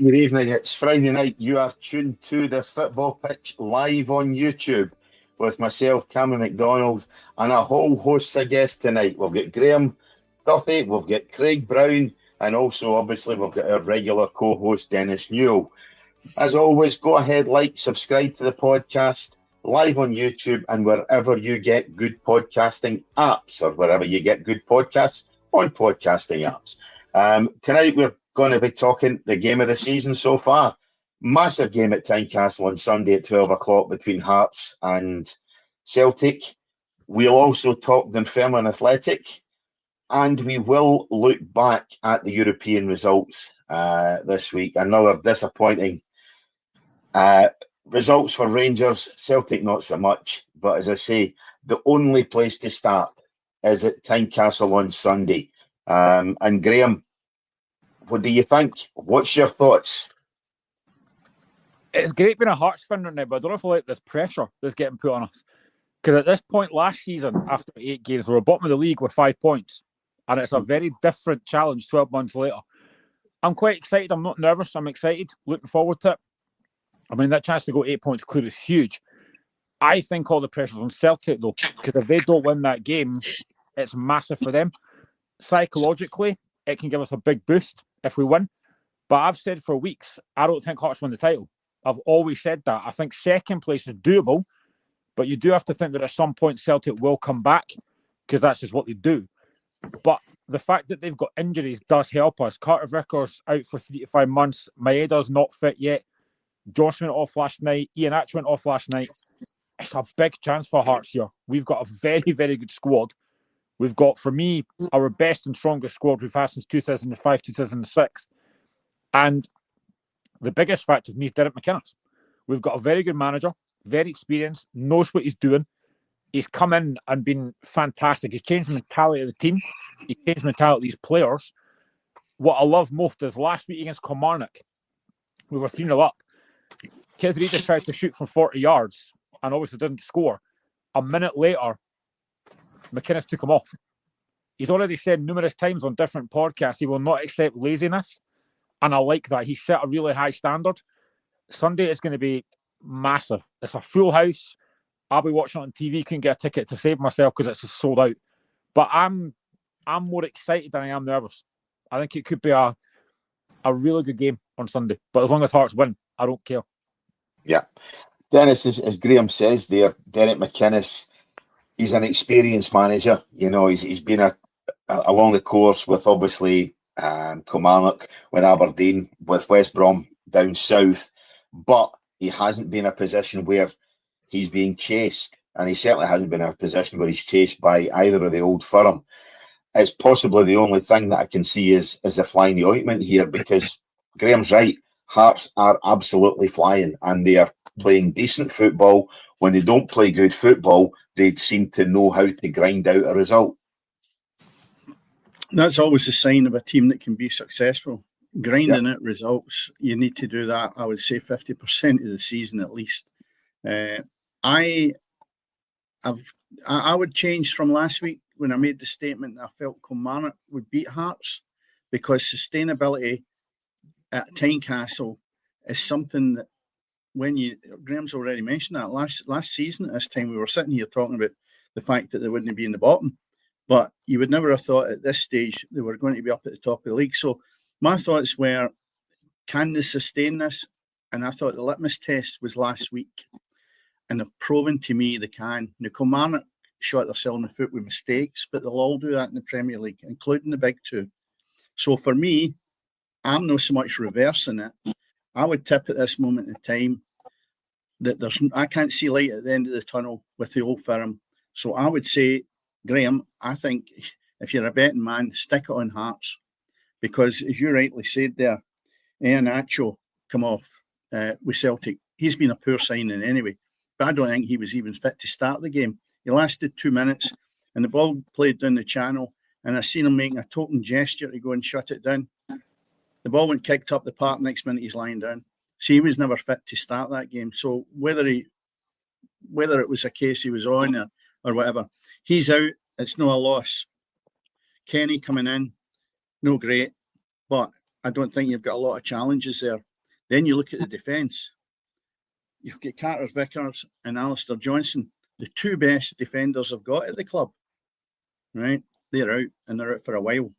Good evening. It's Friday night. You are tuned to the football pitch live on YouTube with myself, Cameron McDonald, and a whole host of guests tonight. We've got Graham Duffy, we've got Craig Brown, and also, obviously, we've got our regular co-host, Dennis Newell. As always, go ahead, subscribe to the podcast live on YouTube and wherever you get good podcasting apps or wherever you get good podcasts on podcasting apps. Tonight, we're going to be talking the game of the season so far. Massive game at Tynecastle on Sunday at 12 o'clock between Hearts and Celtic. We'll also talk Dunfermline Athletic, and we will look back at the European results this week. Another disappointing results for Rangers. Celtic not so much, but as I say, the only place to start is at Tynecastle on Sunday. And Graham, what do you think? What's your thoughts? It's great being a Hearts fan right now, but I don't know if I like this pressure that's getting put on us. Because at this point last season, after 8 games, we were bottom of the league with 5 points. And it's a very different challenge 12 months later. I'm quite excited. I'm not nervous. I'm excited. Looking forward to it. I mean, that chance to go 8 points clear is huge. I think all the pressure's on Celtic, though, because if they don't win that game, it's massive for them. Psychologically, it can give us a big boost if we win. But I've said for weeks, I don't think Hearts win the title. I've always said that. I think second place is doable, but you do have to think that at some point Celtic will come back because that's just what they do. But the fact that they've got injuries does help us. Carter Vickers out for 3 to 5 months. Maeda's not fit yet. Josh went off last night. Ian Atch went off last night. It's a big chance for Hearts here. We've got a very, very good squad. We've got, for me, our best and strongest squad we've had since 2005, 2006. And the biggest factor for me is Derek McInnes. We've got a very good manager, very experienced, knows what he's doing. He's come in and been fantastic. He's changed the mentality of the team. He's changed the mentality of these players. What I love most is last week against Kilmarnock, we were 3-0 up. Kizreidis tried to shoot from 40 yards and obviously didn't score. A minute later, McInnes took him off. He's already said numerous times on different podcasts he will not accept laziness. And I like that. He set a really high standard. Sunday is going to be massive. It's a full house. I'll be watching it on TV. Couldn't get a ticket to save myself because it's just sold out. But I'm more excited than I am nervous. I think it could be a really good game on Sunday. But as long as Hearts win, I don't care. Yeah. Dennis, as Graham says there, Derek McInnes, he's an experienced manager. You know, he's been along the course with obviously Kilmarnock, with Aberdeen, with West Brom down south. But he hasn't been in a position where he's being chased. And he certainly hasn't been in a position where he's chased by either of the old firm. It's possibly the only thing that I can see is a fly in the ointment here, because Graham's right. Hearts are absolutely flying and they are playing decent football. When they don't play good football, they seem to know how to grind out a result. That's always a sign of a team that can be successful. Grinding out results, you need to do that, I would say, 50% of the season at least. I would change from last week when I made the statement that I felt Kilmarnock would beat Hearts, because sustainability at Tynecastle is something that Graham's already mentioned that last season at this time we were sitting here talking about the fact that they wouldn't be in the bottom, but you would never have thought at this stage they were going to be up at the top of the league. So my thoughts were, can they sustain this? And I thought the litmus test was last week, and they've proven to me they can. Now, Kilmarnock shot themselves in the foot with mistakes, but they'll all do that in the Premier League, including the big two. So for me, I'm not so much reversing it. I would tip at this moment in time that I can't see light at the end of the tunnel with the old firm. So I would say, Graham, I think if you're a betting man, stick it on Hearts, because as you rightly said there, Ian Acho come off with Celtic. He's been a poor signing anyway, but I don't think he was even fit to start the game. He lasted 2 minutes and the ball played down the channel, and I seen him making a token gesture to go and shut it down. The ball went kicked up the park. Next minute he's lying down. So he was never fit to start that game. So whether it was a case he was on or whatever, he's out. It's no a loss. Kenny coming in, no great, but I don't think you've got a lot of challenges there. Then you look at the defence. You've got Carter Vickers and Alistair Johnson, the two best defenders I've got at the club. Right? They're out, and they're out for a while.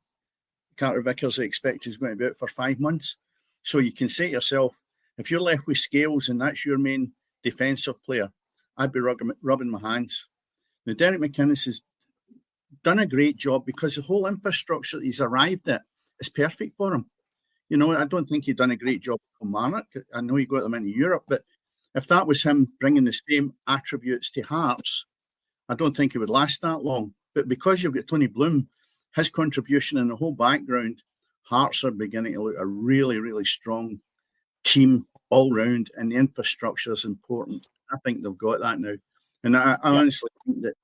Carter Vickers, I expect, is going to be out for 5 months. So you can say to yourself, if you're left with Scales and that's your main defensive player, I'd be rubbing my hands. Now, Derek McInnes has done a great job because the whole infrastructure that he's arrived at is perfect for him. You know, I don't think he'd done a great job with Kilmarnock. I know he got them into Europe, but if that was him bringing the same attributes to Hearts, I don't think it would last that long. But because you've got Tony Bloom, his contribution in the whole background, Hearts are beginning to look a really, really strong team all round, and the infrastructure is important. I think they've got that now. And I honestly think that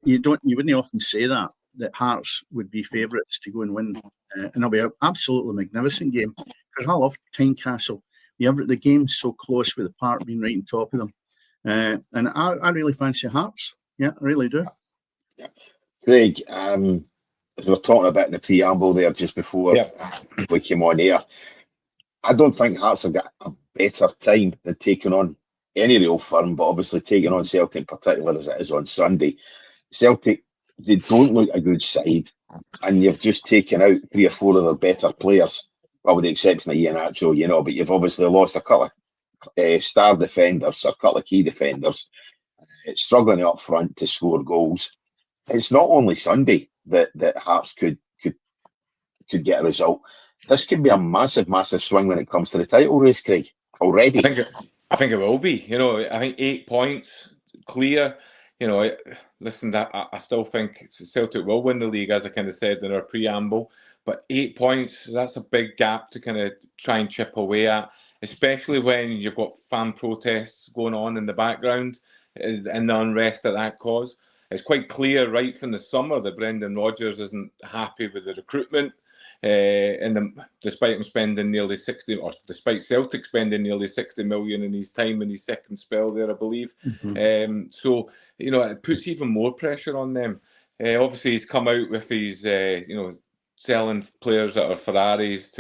you wouldn't often say that Hearts would be favourites to go and win. And it'll be an absolutely magnificent game. Because I love Tynecastle. The game's so close with the park being right on top of them. And I really fancy Hearts. Yeah, I really do. Yeah. Craig, as we were talking about in the preamble there just before we came on air, I don't think Hearts have got a better time than taking on any of the Old Firm, but obviously taking on Celtic, particularly as it is on Sunday. Celtic, they don't look a good side, and you've just taken out 3 or 4 of their better players, well, with the exception of Iheanacho, you know, but you've obviously lost a couple of star defenders, a couple of key defenders, struggling up front to score goals. It's not only Sunday that Hearts could get a result. This could be a massive, massive swing when it comes to the title race, Craig. Already, I think it will be. You know, I think 8 points clear. You know, listen, I still think Celtic will win the league, as I kind of said in our preamble. But 8 points, that's a big gap to kind of try and chip away at, especially when you've got fan protests going on in the background and the unrest that caused. It's quite clear right from the summer that Brendan Rodgers isn't happy with the recruitment. Despite him spending nearly 60, or despite Celtic spending nearly 60 million in his time in his second spell there, I believe. Mm-hmm. So, you know, it puts even more pressure on them. Obviously, he's come out with his, selling players that are Ferraris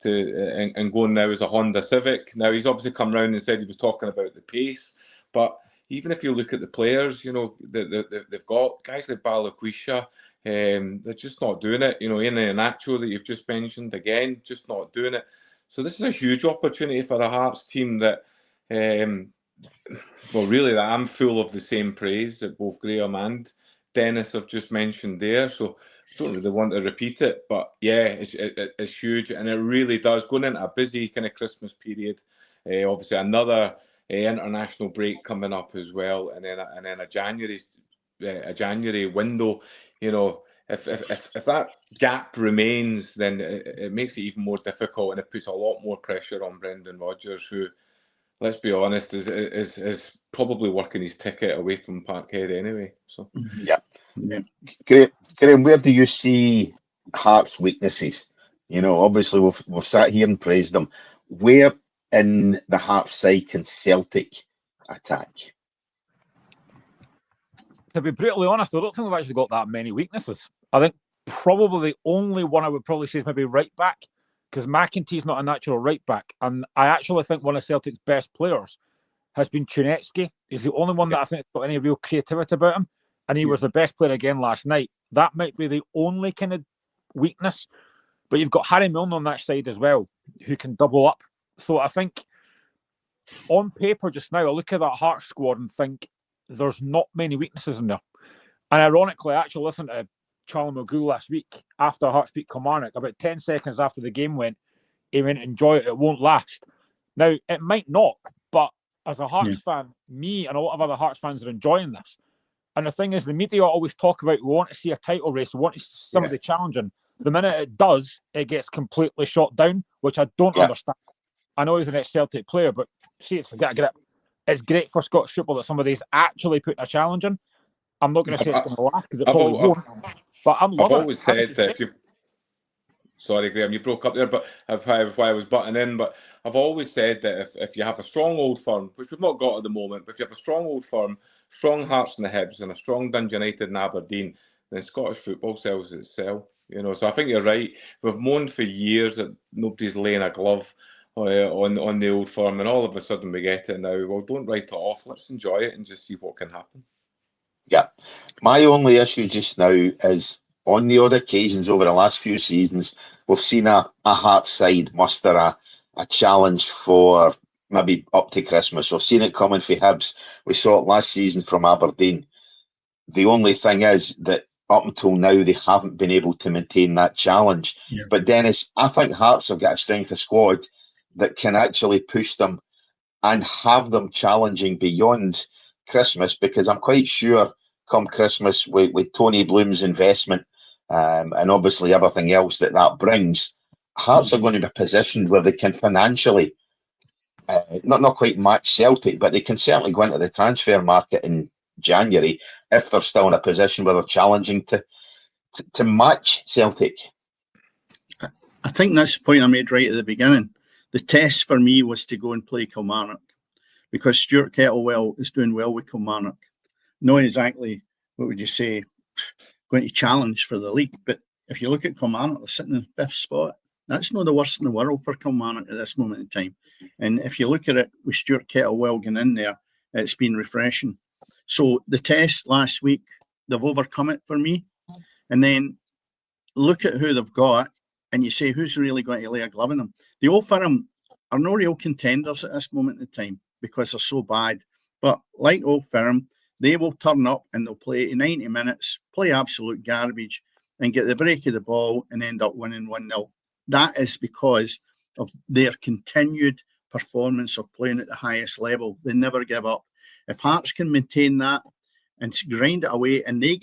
and going now as a Honda Civic. Now, he's obviously come round and said he was talking about the pace, but even if you look at the players, you know, they've got guys like Balaquisha, they're just not doing it. You know, Iheanacho that you've just mentioned, again, just not doing it. So this is a huge opportunity for a Hearts team that, really, that I'm full of the same praise that both Graham and Dennis have just mentioned there. So I don't really want to repeat it, but yeah, it's huge, and it really does. Going into a busy kind of Christmas period, obviously another international break coming up as well, and then a January window. You know, if that gap remains, then it makes it even more difficult, and it puts a lot more pressure on Brendan Rodgers, who, let's be honest, is probably working his ticket away from Parkhead anyway. So yeah. Graham, where do you see Hearts' weaknesses? You know, obviously we've sat here and praised them. Where in the Hearts side can Celtic attack? To be brutally honest, I don't think we've actually got that many weaknesses. I think probably the only one I would probably say is maybe right back, because McEntie's not a natural right back. And I actually think one of Celtic's best players has been Chunetsky. He's the only one that I think has got any real creativity about him. And he was the best player again last night. That might be the only kind of weakness. But you've got Harry Milne on that side as well, who can double up. So I think on paper just now, I look at that Hearts squad and think there's not many weaknesses in there. And ironically, I actually listened to Charlie McGool last week after Hearts beat Kilmarnock. About 10 seconds after the game went, he went, enjoy it, it won't last. Now, it might not, but as a Hearts fan, me and a lot of other Hearts fans are enjoying this. And the thing is, the media always talk about, we want to see a title race, we want to see somebody challenging. The minute it does, it gets completely shot down, which I don't understand. I know he's an ex-Celtic player, but see, it's great for Scottish football that somebody's actually putting a challenge in. I'm not going to say it's going to last, because it probably won't. But I've always said that if you... Sorry, Graham, you broke up there, but why I was butting in. But I've always said that if you have a strong Old Firm, which we've not got at the moment, but if you have a strong Old Firm, strong Hearts and the Hibs, and a strong Dundee United and Aberdeen, then Scottish football sells itself. You know, so I think you're right. We've moaned for years that nobody's laying a glove on the Old Firm, and all of a sudden we get it now. Well, don't write it off. Let's enjoy it and just see what can happen. Yeah. My only issue just now is on the odd occasions over the last few seasons, we've seen a Hearts side muster a challenge for maybe up to Christmas. We've seen it coming for Hibs. We saw it last season from Aberdeen. The only thing is that up until now, they haven't been able to maintain that challenge. Yeah. But Dennis, I think Hearts have got a strength of squad that can actually push them and have them challenging beyond Christmas, because I'm quite sure come Christmas with Tony Bloom's investment and obviously everything else that brings, Hearts are going to be positioned where they can financially not quite match Celtic, but they can certainly go into the transfer market in January if they're still in a position where they're challenging to match Celtic. I think that's the point I made right at the beginning. The test for me was to go and play Kilmarnock, because Stuart Kettlewell is doing well with Kilmarnock. Not exactly, what would you say, going to challenge for the league. But if you look at Kilmarnock, they're sitting in the 5th spot. That's not the worst in the world for Kilmarnock at this moment in time. And if you look at it with Stuart Kettlewell going in there, it's been refreshing. So the test last week, they've overcome it for me. And then look at who they've got, and you say, who's really going to lay a glove on them? The Old Firm are no real contenders at this moment in time because they're so bad. But like Old Firm, they will turn up and they'll play 90 minutes, play absolute garbage, and get the break of the ball and end up winning 1-0. That is because of their continued performance of playing at the highest level. They never give up. If Hearts can maintain that and grind it away, and they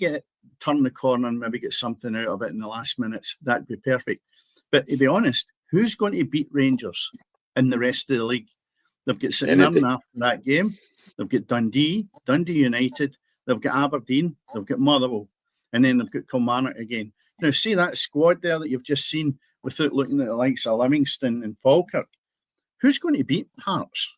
turn the corner and maybe get something out of it in the last minutes, that'd be perfect. But to be honest, who's going to beat Rangers in the rest of the league? They've got St Mirren after that game. They've got Dundee United. They've got Aberdeen. They've got Motherwell. And then they've got Kilmarnock again. Now, see that squad there that you've just seen without looking at the likes of Livingston and Falkirk? Who's going to beat Hearts?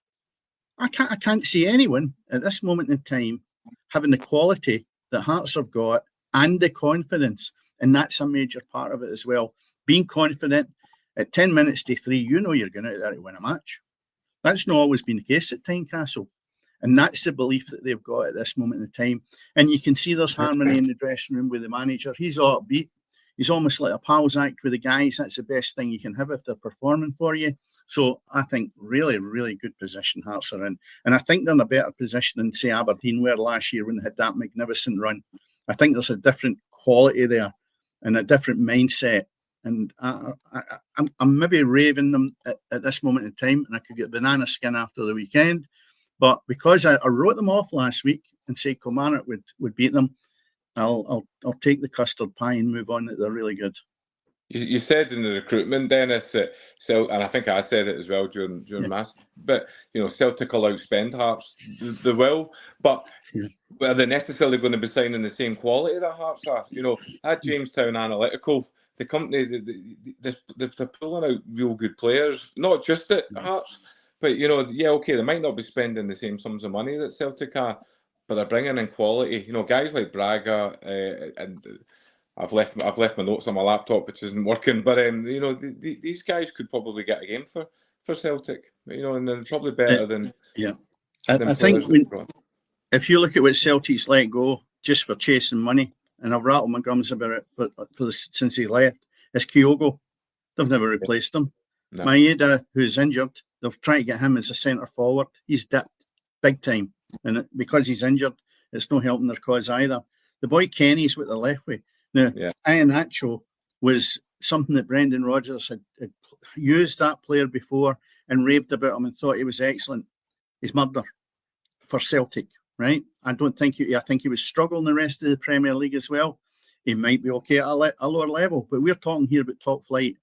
I can't see anyone at this moment in time having the quality that Hearts have got and the confidence. And that's a major part of it as well. Being confident at 10 minutes to 3, you know you're going out there to win a match. That's not always been the case at Tynecastle. And that's the belief that they've got at this moment in time. And you can see there's harmony in the dressing room with the manager. He's upbeat. He's almost like a pals act with the guys. That's the best thing you can have if they're performing for you. So I think really, really good position Hearts are in. And I think they're in a better position than, say, Aberdeen were last year when they had that magnificent run. I think there's a different quality there and a different mindset. And I'm maybe raving them at this moment in time, and I could get banana skin after the weekend. But because I wrote them off last week and say Kilmarnock would beat them, I'll take the custard pie and move on that they're really good. You said in the recruitment, Dennis, that and I think I said it as well during mass. But Celtic will outspend Hearts. They will, but are they necessarily going to be signing the same quality that Hearts are? At Jamestown Analytical, the company they're pulling out real good players, not just at Hearts, but they might not be spending the same sums of money that Celtic are, but they're bringing in quality. Guys like Braga and. I've left my notes on my laptop, which isn't working. But these guys could probably get a game for Celtic. And they're probably better than I think if you look at what Celtic's let go just for chasing money, and I've rattled my gums about it since he left, it's Kyogo. They've never replaced him. No. Maeda, who's injured, they've tried to get him as a centre forward. He's dipped big time, and because he's injured, it's no helping their cause either. The boy Kenny's with the left way. Now, Iheanacho was something that Brendan Rodgers had used that player before and raved about him and thought he was excellent. He's murder for Celtic, right? I think he was struggling the rest of the Premier League as well. He might be okay at a lower level, but we're talking here about top flight.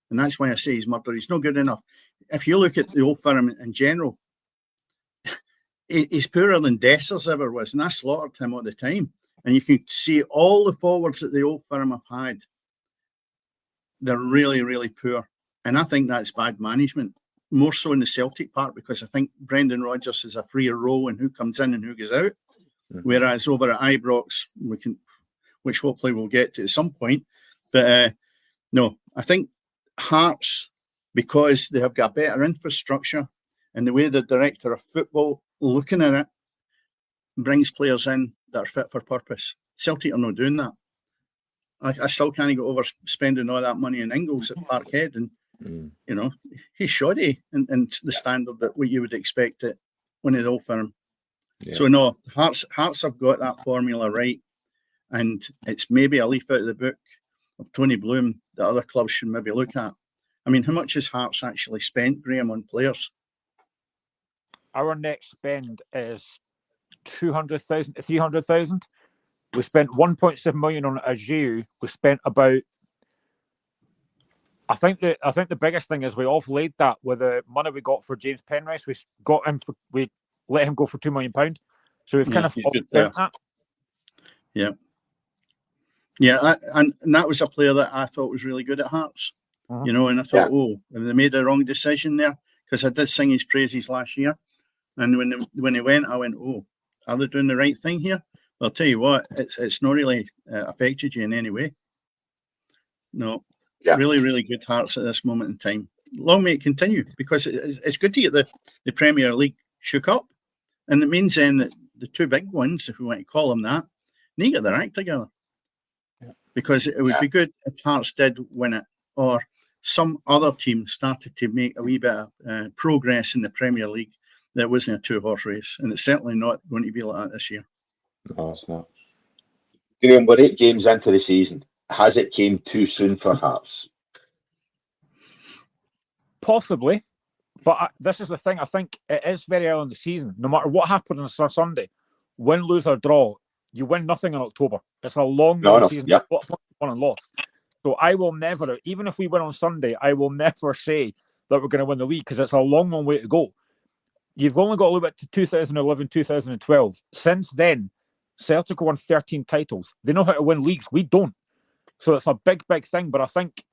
And that's why I say he's murder. He's not good enough. If you look at the Old Firm in general, he's poorer than Dessers ever was, and I slaughtered him all the time. And you can see all the forwards that the Old Firm have had. They're really, really poor. And I think that's bad management, more so in the Celtic part, because I think Brendan Rodgers is a freer role in who comes in and who goes out. Mm-hmm. Whereas over at Ibrox, which hopefully we'll get to at some point. But no, I think Hearts because they have got better infrastructure, and the way the director of football looking at it brings players in that are fit for purpose. Celtic are not doing that. I still can't go over spending all that money in Ingles at Parkhead, and you know, he's shoddy in the standard that what you would expect it when the Old Firm. Yeah. So no, Hearts have got that formula right, and it's maybe a leaf out of the book of Tony Bloom that other clubs should maybe look at. I mean, how much has Hearts actually spent, Graham, on players? Our next spend is 200,000 to 300,000. We spent 1.7 million on Ajew. We spent about. I think the biggest thing is we offlaid that with the money we got for James Penrice. We let him go for £2 million. So we've kind of spent that. Yeah. Yeah, and that was a player that I thought was really good at Hearts. You know, and I thought, have they made the wrong decision there? Because I did sing his praises last year. And when he went, I went, are they doing the right thing here? Well, I'll tell you what, it's not really affected you in any way. No, really, really good Hearts at this moment in time. Long may it continue, because it's good to get the Premier League shook up. And it means then that the two big ones, if we want to call them that, they get their act together. Yeah. Because it would be good if Hearts did win it, or some other team started to make a wee bit of progress in the Premier League that wasn't a two-horse race. And it's certainly not going to be like that this year. No, it's not. Graham, we're 8 games into the season. Has it came too soon for Hearts? Possibly. But this is the thing. I think it is very early in the season. No matter what happens on Sunday, win, lose, or draw, you win nothing in October. It's a long season. Yep. Won and lost. So I will never, even if we win on Sunday, I will never say that we're going to win the league, because it's a long, long way to go. You've only got to look at 2011, 2012. Since then, Celtic won 13 titles. They know how to win leagues. We don't. So it's a big, big thing. But I think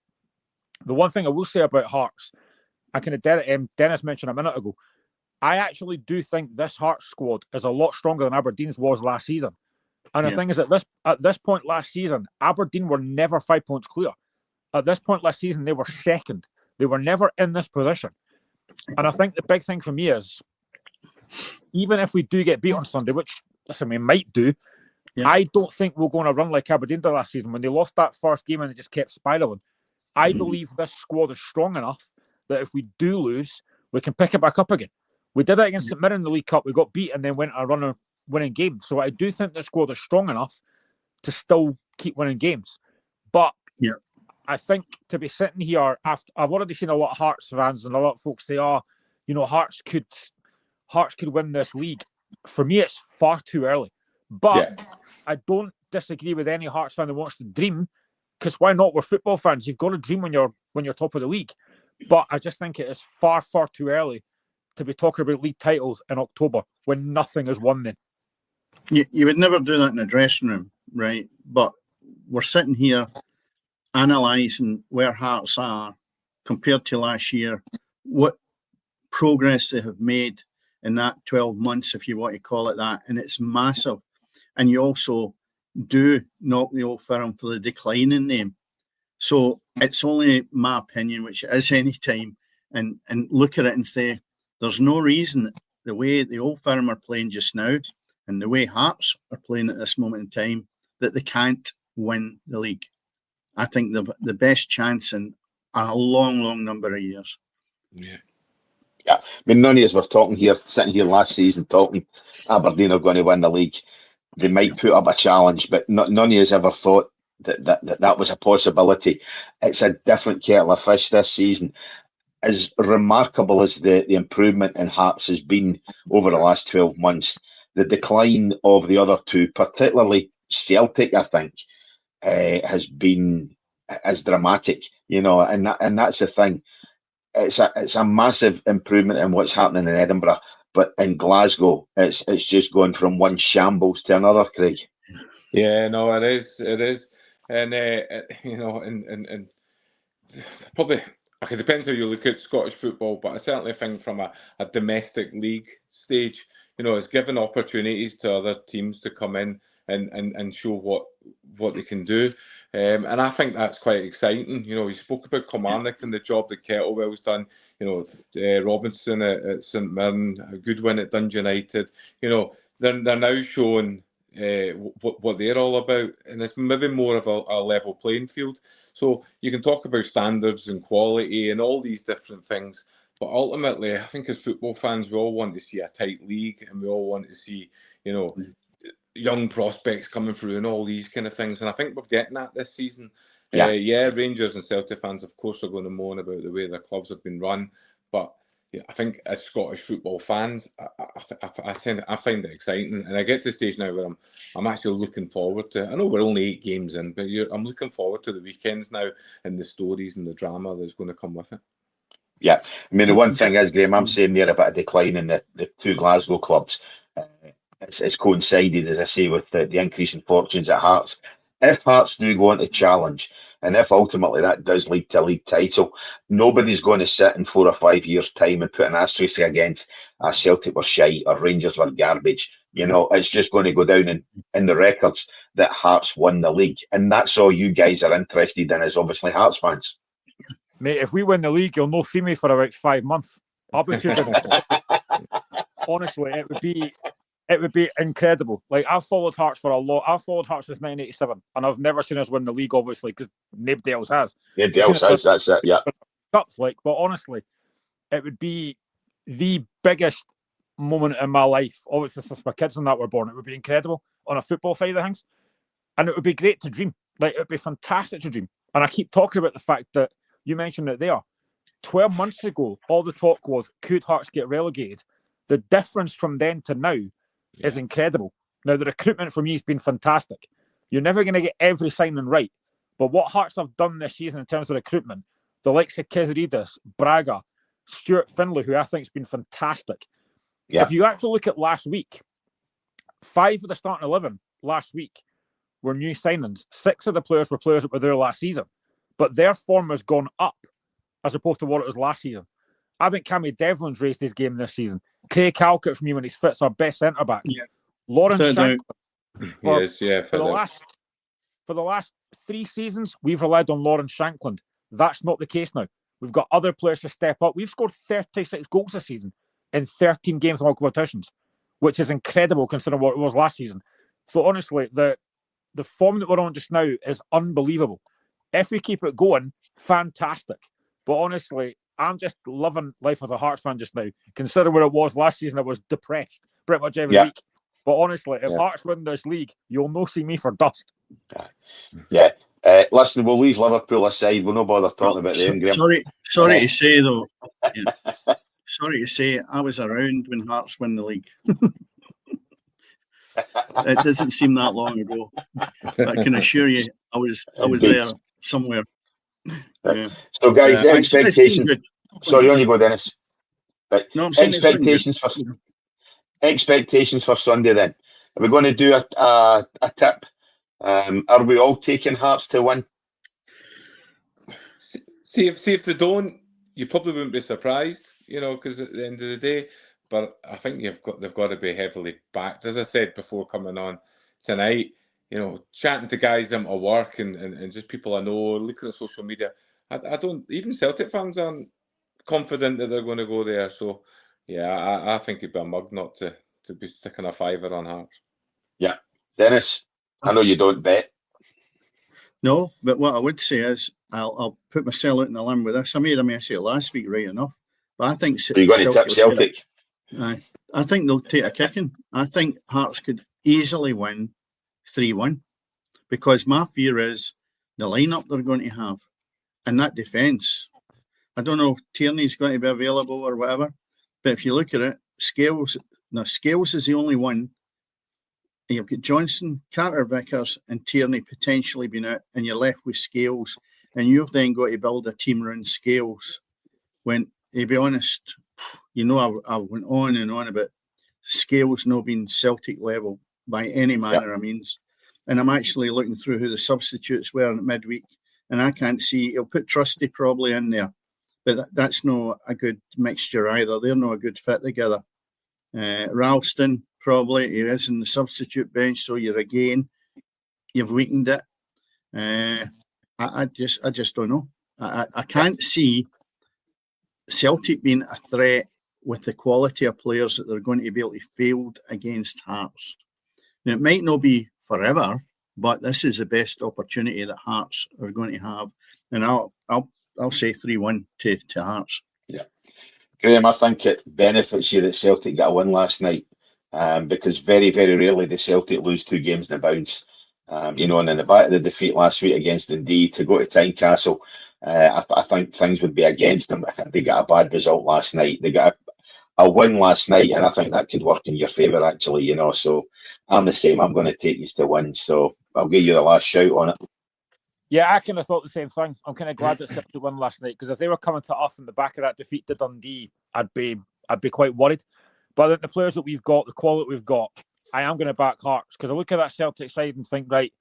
the one thing I will say about Hearts, I kind of Dennis mentioned a minute ago, I actually do think this Hearts squad is a lot stronger than Aberdeen's was last season. And the thing is, at this point last season, Aberdeen were never 5 points clear. At this point last season, they were second. They were never in this position. And I think the big thing for me is, even if we do get beat on Sunday, which, listen, we might do, I don't think we'll go on a run like Aberdeen did last season when they lost that first game and they just kept spiralling. I believe this squad is strong enough that if we do lose, we can pick it back up again. We did it against St Mirren in the League Cup. We got beat and then went on a run of winning games. So I do think the squad is strong enough to still keep winning games. But I think to be sitting here after, I've already seen a lot of Hearts fans and a lot of folks say, Hearts could win this league. For me, it's far too early. But I don't disagree with any Hearts fan that wants to dream, because why not? We're football fans. You've got to dream when you're top of the league. But I just think it is far, far too early to be talking about league titles in October when nothing is won then. You would never do that in a dressing room, right? But we're sitting here analysing where Hearts are compared to last year, what progress they have made in that 12 months, if you want to call it that, and it's massive. And you also do knock the Old Firm for the decline in name. So it's only my opinion, which is any time, and look at it and say, there's no reason the way the Old Firm are playing just now and the way Hearts are playing at this moment in time that they can't win the league. I think the best chance in a long, long number of years. Yeah. I mean, none of us were sitting here last season talking Aberdeen are going to win the league. They might put up a challenge, but none of us ever thought that was a possibility. It's a different kettle of fish this season. As remarkable as the improvement in Hearts has been over the last 12 months, the decline of the other two, particularly Celtic, I think, has been as dramatic, and that's the thing. It's a massive improvement in what's happening in Edinburgh, but in Glasgow, it's just going from one shambles to another, Craig. Yeah, no, it is, and and probably. It depends how you look at Scottish football, but I certainly think from a domestic league stage, it's given opportunities to other teams to come in and show what they can do. And I think that's quite exciting. You know, you spoke about Kilmarnock and the job that Kettlewell's done. You know, Robinson at St Mirren, a good win at Dundee United. You know, they're now showing what they're all about, and it's maybe more of a level playing field. So you can talk about standards and quality and all these different things, but ultimately, I think as football fans, we all want to see a tight league, and we all want to see, you know, young prospects coming through and all these kind of things. And I think we're getting that this season. Yeah. Rangers and Celtic fans, of course, are going to moan about the way their clubs have been run, but I think as Scottish football fans, I find it exciting, and I get to the stage now where I'm actually looking forward to. I know we're only 8 games in, but I'm looking forward to the weekends now and the stories and the drama that's going to come with it. Yeah, I mean, the one thing is, Graham, I'm saying there about a decline in the 2 Glasgow clubs. It's coincided, as I say, with the increase in fortunes at Hearts. If Hearts do go on to challenge, and if ultimately that does lead to a league title, nobody's going to sit in 4 or 5 years' time and put an asterisk against Celtic were shite or Rangers were garbage. You know, it's just going to go down in the records that Hearts won the league. And that's all you guys are interested in, is obviously Hearts fans. Mate, if we win the league, you'll not see me for about 5 months. I'll be too busy. Honestly, it would be incredible. Like, I've followed Hearts for a lot. I've followed Hearts since 1987, and I've never seen us win the league, obviously, because nobody else has. Nobody else has, that's it, yeah. Cups, like, but honestly, it would be the biggest moment in my life. Obviously, since my kids and that were born, it would be incredible on a football side of things, and it would be great to dream. Like, it would be fantastic to dream. And I keep talking about the fact that you mentioned it there. 12 months ago, all the talk was, could Hearts get relegated? The difference from then to now is incredible. Now, the recruitment for me has been fantastic. You're never going to get every signing right. But what Hearts have done this season in terms of recruitment, the likes of Kizarides, Braga, Stuart Findlay, who I think has been fantastic. Yeah. If you actually look at last week, 5 of the starting 11 last week were new signings. 6 of the players were players that were there last season. But their form has gone up as opposed to what it was last season. I think Cammy Devlin's raised his game this season. Craig Halkett, for me, when he's fit, is our best centre-back. Yeah. Lawrence Shanklin. For the last 3 seasons, we've relied on Lawrence Shanklin. That's not the case now. We've got other players to step up. We've scored 36 goals this season in 13 games in all competitions, which is incredible considering what it was last season. So honestly, the form that we're on just now is unbelievable. If we keep it going, fantastic. But honestly, I'm just loving life as a Hearts fan just now. Considering where it was last season, I was depressed pretty much every week. But honestly, if Hearts win this league, you'll no see me for dust. Yeah. Listen, we'll leave Liverpool aside. We'll no bother talking about them, Graham. Sorry to say, though. Sorry to say, I was around when Hearts won the league. It doesn't seem that long ago. But I can assure you, I was there somewhere. Yeah. So, guys, expectations. Sorry, on you go, Dennis. Right. No, expectations for Sunday. Then, are we going to do a tip? Are we all taking Hearts to win? See if they don't, you probably wouldn't be surprised, you know, because at the end of the day. But I think they've got to be heavily backed. As I said before coming on tonight, you know, chatting to guys at work and just people I know, looking at social media, I don't, even Celtic fans aren't confident that they're going to go there. So, yeah, I think it'd be a mug not to be sticking a fiver on Hearts. Yeah. Dennis, I know you don't bet. No, but what I would say is I'll put myself out in the limb with this. I made a mess of it last week, right enough. But I think... Are you going to tip Celtic? I think they'll take a kicking. I think Hearts could easily win 3-1 because my fear is the lineup they're going to have and that defence. I don't know if Tierney's going to be available or whatever, but if you look at it, Scales is the only one. You've got Johnson, Carter-Vickers and Tierney potentially being out, and you're left with Scales, and you've then got to build a team around Scales. When, to be honest, you know, I went on and on about Scales not being Celtic level by any manner of means. And I'm actually looking through who the substitutes were in midweek, and I can't see. He'll put Trusty probably in there, but that's not a good mixture either. They're not a good fit together. Ralston, probably, he is in the substitute bench, so you've weakened it. I just don't know. I can't see Celtic being a threat with the quality of players that they're going to be able to field against Hearts. Now, it might not be forever, but this is the best opportunity that Hearts are going to have, and I'll say 3-1 to Hearts. Yeah, Graham, I think it benefits you that Celtic got a win last night, because very, very rarely do Celtic lose 2 games in a bounce. And in the back of the defeat last week against Dundee to go to Tynecastle, I think things would be against them if they got a bad result last night. They got a win last night, and I think that could work in your favour, actually, So I'm the same. I'm going to take you to win. So I'll give you the last shout on it. Yeah, I kind of thought the same thing. I'm kind of glad that Celtic won last night, because if they were coming to us in the back of that defeat to Dundee, I'd be quite worried. But I think the players that we've got, the quality we've got, I am going to back Hearts, because I look at that Celtic side and think, right,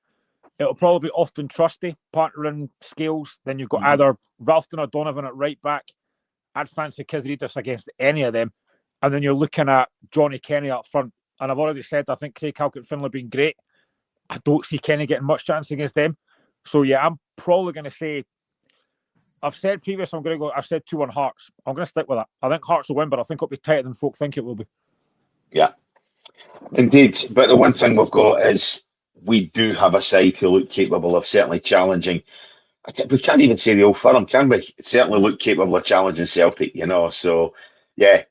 it'll probably be Austin Trusty partnering Scales. Then you've got either Ralston or Donovan at right back. I'd fancy Kizridis against any of them. And then you're looking at Johnny Kenny up front. And I've already said I think Craig Halkett-Finlay being great. I don't see Kenny getting much chance against them. So yeah, I'm probably going to say, I've said 2-1 Hearts. I'm going to stick with that. I think Hearts will win, but I think it'll be tighter than folk think it will be. Yeah, indeed. But the one thing we've got is we do have a side who look capable of certainly challenging. We can't even say the Old Firm, can we? It certainly look capable of challenging Celtic, So, yeah,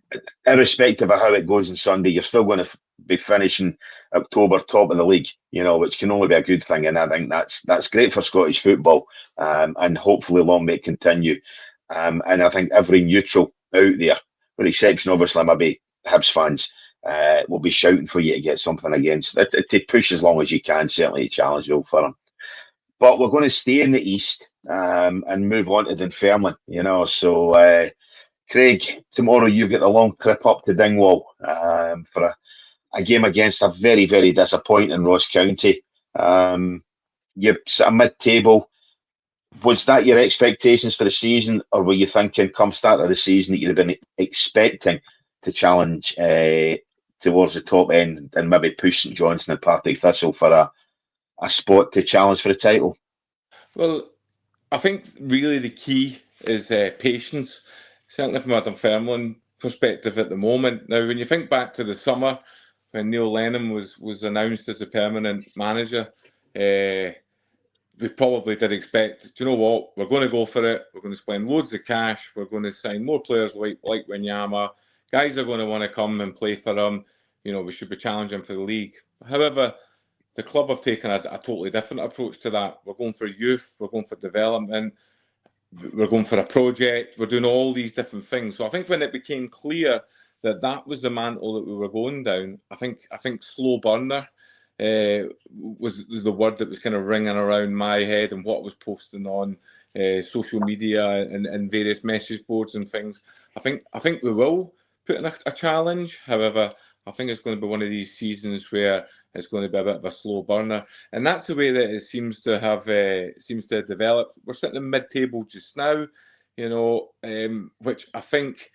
irrespective of how it goes on Sunday, you're still going to be finishing October top of the league, which can only be a good thing. And I think that's great for Scottish football, and hopefully long may it continue. And I think every neutral out there, with the exception obviously maybe Hibs fans, will be shouting for you to get something against it, to push as long as you can, certainly to challenge the Old Firm. But we're going to stay in the East, and move on to Dunfermline, So, Craig, tomorrow you've got a long trip up to Dingwall, for a game against a very, very disappointing Ross County. You're sort of mid-table. Was that your expectations for the season, or were you thinking come start of the season that you'd have been expecting to challenge towards the top end and maybe push St Johnstone and Partick Thistle for a spot to challenge for the title? Well, I think really the key is patience, certainly from a Dunfermline perspective at the moment. Now, when you think back to the summer when Neil Lennon was announced as the permanent manager, we probably did expect, do you know what, we're going to go for it, we're going to spend loads of cash, we're going to sign more players like Wanyama, guys are going to want to come and play for them, we should be challenging for the league. However, the club have taken a totally different approach to that. We're going for youth, we're going for development, we're going for a project, we're doing all these different things. So I think when it became clear that was the mantle that we were going down, I think slow burner was the word that was kind of ringing around my head and what was posting on social media and various message boards and things. I think we will put in a challenge. However, I think it's going to be one of these seasons where it's going to be a bit of a slow burner, and that's the way that it seems to have developed. We're sitting in mid-table just now, which I think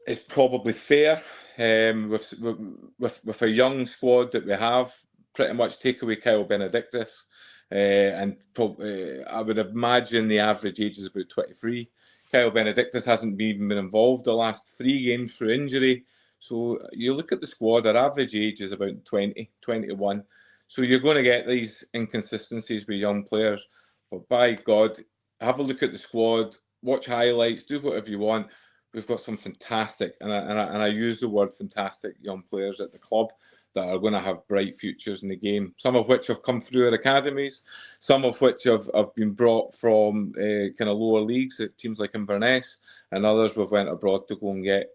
is probably fair. With a young squad that we have, pretty much take away Kyle Benedictus, and I would imagine the average age is about 23. Kyle Benedictus hasn't even been involved the last 3 games through injury. So you look at the squad, our average age is about 20, 21. So you're going to get these inconsistencies with young players. But by God, have a look at the squad, watch highlights, do whatever you want. We've got some fantastic, and I use the word fantastic, young players at the club that are going to have bright futures in the game. Some of which have come through our academies, some of which have been brought from kind of lower leagues at teams like Inverness, and others we've went abroad to go and get.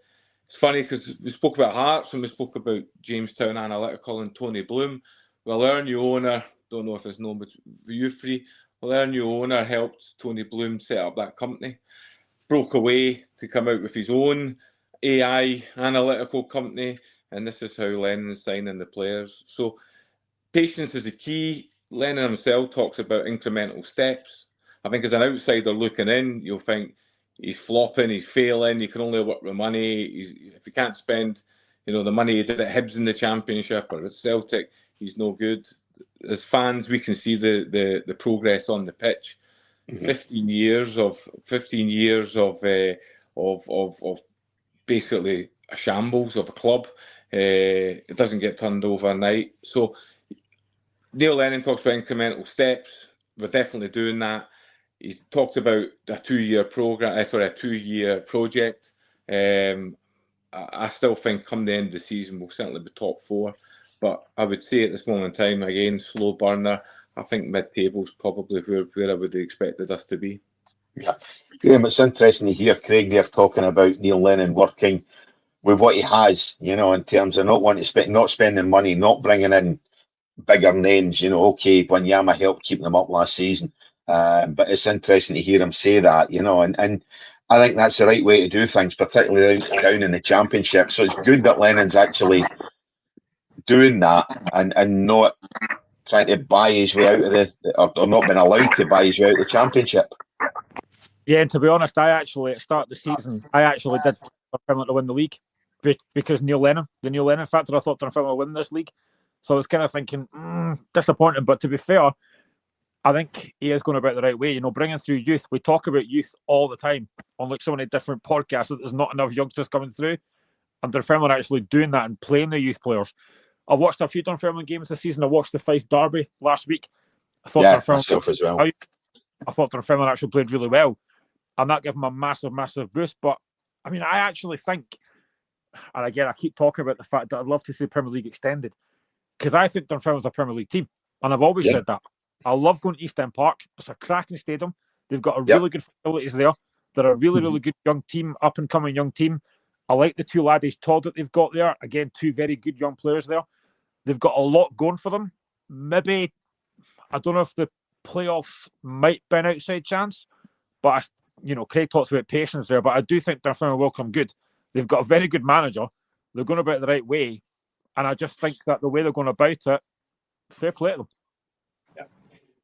It's funny because we spoke about Hearts and we spoke about Jamestown Analytical and Tony Bloom. Well, our new owner, don't know if it's known for you three, well, our new owner helped Tony Bloom set up that company. Broke away to come out with his own AI analytical company, and this is how Lennon's signing the players. So patience is the key. Lennon himself talks about incremental steps. I think as an outsider looking in, you'll think he's flopping, he's failing, he can only work with money. If he can't spend, the money he did at Hibs in the Championship or at Celtic, he's no good. as fans, we can see the progress on the pitch. 15 years of basically a shambles of a club. It doesn't get turned overnight. So Neil Lennon talks about incremental steps. We're definitely doing that. He's talked about a 2-year program. A 2-year project. I still think come the end of the season we'll certainly be top 4. But I would say at this moment in time, again, slow burner. I think mid-table is probably where I would have expected us to be. Yeah, Graham, it's interesting to hear Craig there talking about Neil Lennon working with what he has, in terms of not spending money, not bringing in bigger names. Okay, Wanyama helped keep them up last season, but it's interesting to hear him say that, and I think that's the right way to do things, particularly down in the Championship. So it's good that Lennon's actually doing that and not trying to buy his way out of or not being allowed to buy his way out of the Championship. Yeah, and to be honest, at the start of the season, I actually did Dunfermline to win the league because the Neil Lennon factor. I thought Dunfermline would win this league, so I was kind of thinking disappointing. But to be fair, I think he is going about the right way. Bringing through youth. We talk about youth all the time on so many different podcasts that there's not enough youngsters coming through, and Dunfermline are actually doing that and playing the youth players. I've watched a few Dunfermline games this season. I watched the Fife Derby last week. I thought myself as well. I thought Dunfermline actually played really well, and that gave them a massive, massive boost. But I mean, I actually think, and again, I keep talking about the fact that I'd love to see Premier League extended because I think Dunfermline's a Premier League team, and I've always said that. I love going to East End Park. It's a cracking stadium. They've got a really good facilities there. They're a really, really good young team, up and coming young team. I like the 2 laddies Todd that they've got there. Again, 2 very good young players there. They've got a lot going for them. Maybe, I don't know if the playoffs might be an outside chance, but Craig talks about patience there, but I do think Dunfermline will come good. They've got a very good manager. They're going about it the right way, and I just think that the way they're going about it, fair play to them.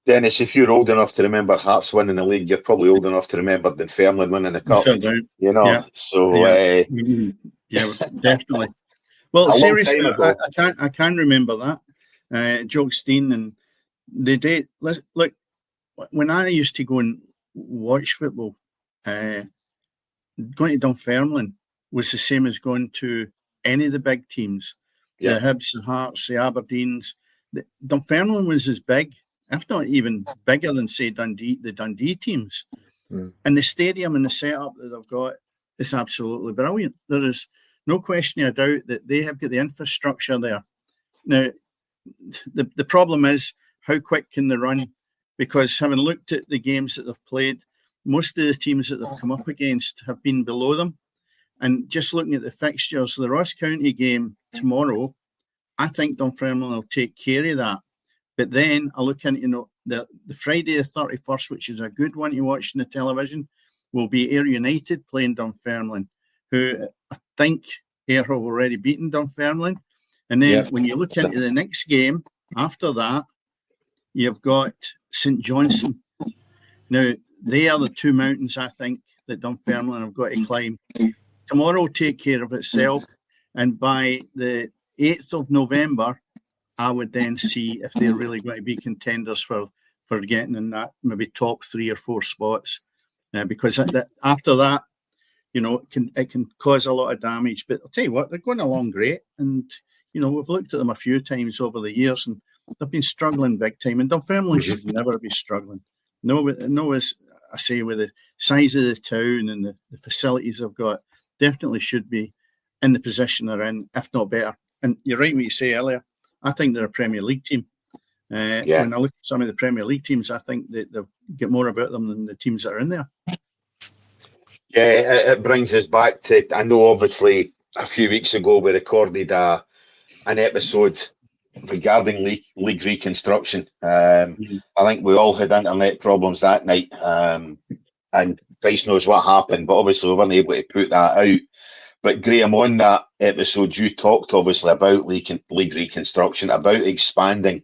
Dennis, if you're old enough to remember Hearts winning the league, you're probably old enough to remember Dunfermline winning the cup. Definitely. Well, seriously, I can remember that. Jock Steen and the day. Look, when I used to go and watch football, going to Dunfermline was the same as going to any of the big teams. The Hibs, the Hearts, the Aberdeens. Dunfermline was as big, if not even bigger than, say, the Dundee teams. And the stadium and the setup that they've got is absolutely brilliant. There is no question or doubt that they have got the infrastructure there. Now, the problem is how quick can they run? Because having looked at the games that they've played, most of the teams that they've come up against have been below them. And just looking at the fixtures, the Ross County game tomorrow, I think Dunfermline will take care of that. But then I look into the Friday the 31st, which is a good one to watch on the television, will be Ayr United playing Dunfermline, who I think Ayr have already beaten Dunfermline. And then when you look into the next game, after that, you've got St Johnstone. Now, they are the 2 mountains, I think, that Dunfermline have got to climb. Tomorrow will take care of itself. And by the 8th of November, I would then see if they're really going to be contenders for getting in that maybe top 3 or 4 spots. Because after that, it can cause a lot of damage. But I'll tell you what, they're going along great. And, we've looked at them a few times over the years and they've been struggling big time. And Dunfermline should never be struggling. No, as I say, with the size of the town and the facilities they've got, definitely should be in the position they're in, if not better. And you're right what you say earlier. I think they're a Premier League team. When I look at some of the Premier League teams, I think that they've got more about them than the teams that are in there. Yeah, it brings us back to, I know obviously a few weeks ago we recorded an episode regarding league reconstruction. I think we all had internet problems that night, and Christ knows what happened, but obviously we weren't able to put that out. But Graham, on that episode, you talked obviously about league reconstruction, about expanding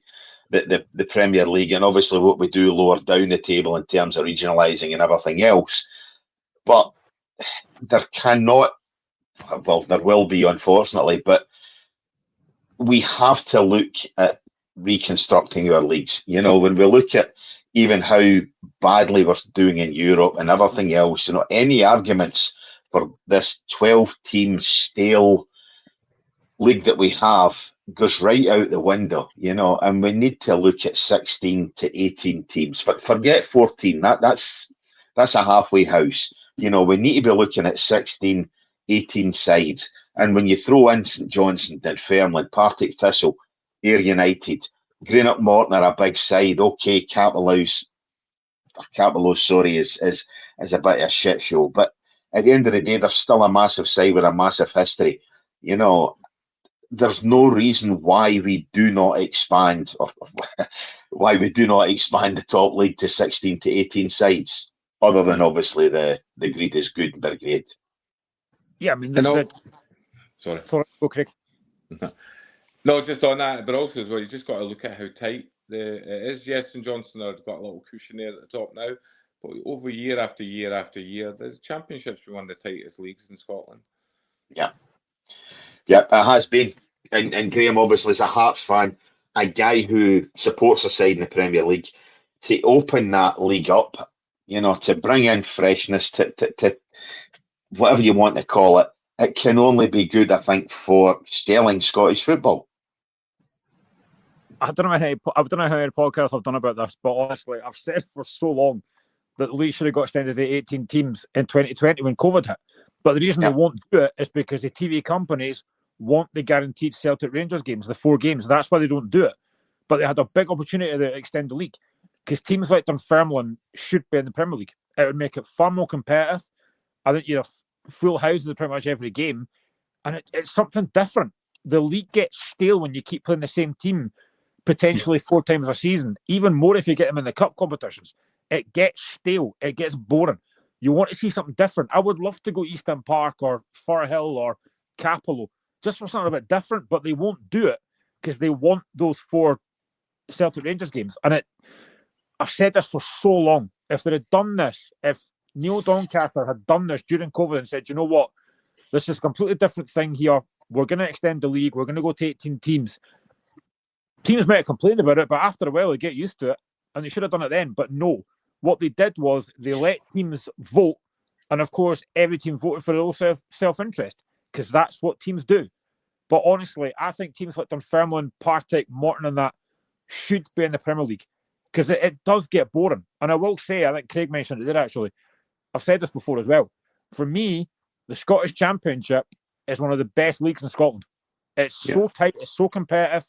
the Premier League, and obviously what we do lower down the table in terms of regionalising and everything else. But there will be, unfortunately, but we have to look at reconstructing our leagues. You know, when we look at even how badly we're doing in Europe and everything else, you know, any arguments for this 12-team stale league that we have goes right out the window, you know, and we need to look at 16 to 18 teams. Forget 14. That's a halfway house. You know, we need to be looking at 16, 18 sides. And when you throw in St Johnstone, Dunfermline, Partick Thistle, Ayr United, Greenock Morton are a big side. Okay, Cappielow, sorry, is a bit of a shit show. But at the end of the day, there's still a massive side with a massive history. You know, there's no reason why we do not expand, or why we do not expand the top league to 16 to 18 sides, other than obviously the greed is good and great. Yeah, I mean, this is it. Sorry, go Craig. No, just on that, but also as well, you just got to look at how tight it is. Yes, St Johnstone have got a little cushion there at the top now, but over year after year after year, the Championship's been one of the tightest leagues in Scotland. Yeah, it has been. And Graham obviously is a Hearts fan, a guy who supports a side in the Premier League. To open that league up, you know, to bring in freshness, to whatever you want to call it, it can only be good, I think, for sterling Scottish football. I don't know how many podcasts I've done about this, but honestly, I've said for so long that the league should have got extended to 18 teams in 2020 when COVID hit. But the reason they won't do it is because the TV companies want the guaranteed Celtic Rangers games, the 4 games. That's why they don't do it. But they had a big opportunity to extend the league because teams like Dunfermline should be in the Premier League. It would make it far more competitive. I think you'd have full houses of pretty much every game. And it's something different. The league gets stale when you keep playing the same team potentially 4 times a season, even more if you get them in the cup competitions. It gets stale. It gets boring. You want to see something different. I would love to go Easton Park or Firhill or Cappielow just for something a bit different, but they won't do it because they want those 4 Celtic Rangers games. And I've said this for so long. If they had done this, if Neil Doncaster had done this during COVID and said, you know what, this is a completely different thing here. We're going to extend the league. We're going to go to 18 teams. Teams might have complained about it, but after a while, they get used to it. And they should have done it then. But no, what they did was they let teams vote. And of course, every team voted for their own self-interest because that's what teams do. But honestly, I think teams like Dunfermline, Partick, Morton and that should be in the Premier League because it does get boring. And I will say, I think Craig mentioned it there actually. I've said this before as well. For me, the Scottish Championship is one of the best leagues in Scotland. It's so tight, it's so competitive.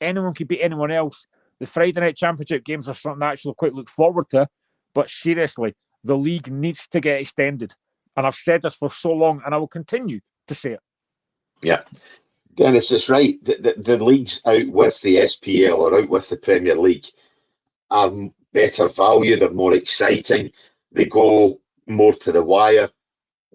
Anyone can beat anyone else. The Friday night Championship games are something I actually quite look forward to. But seriously, the league needs to get extended. And I've said this for so long, and I will continue to say it. Yeah. Dennis, it's right. The leagues out with the SPL or out with the Premier League are better value. They're more exciting. They go more to the wire.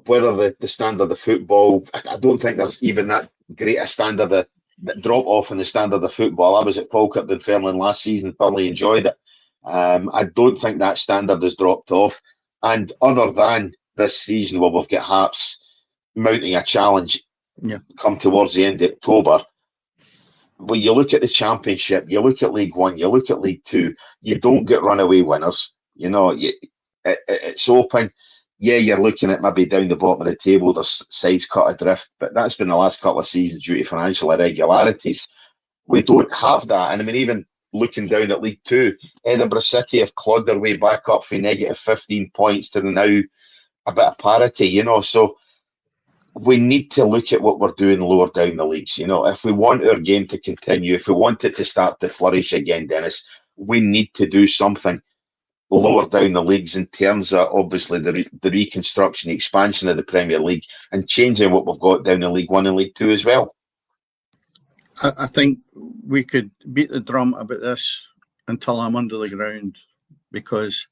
Whether the standard of football, I don't think there's even that great a standard that drop off in the standard of football. I was at Falkirk Dunfermline last season, thoroughly enjoyed it. I don't think that standard has dropped off. And other than this season where we've got Hearts mounting a challenge come towards the end of October, when you look at the Championship, you look at League One, you look at League Two, you don't get runaway winners. You know, it's open. Yeah, you're looking at maybe down the bottom of the table, there's sides cut adrift, but that's been the last couple of seasons due to financial irregularities. We don't have that. And I mean, even looking down at League Two, Edinburgh City have clawed their way back up from negative 15 points to now a bit of parity, you know. So we need to look at what we're doing lower down the leagues. You know, if we want our game to continue, if we want it to start to flourish again, Dennis, we need to do something lower down the leagues in terms of obviously the reconstruction, the expansion of the Premier League and changing what we've got down in League One and League Two as well. I think we could beat the drum about this until I'm under the ground because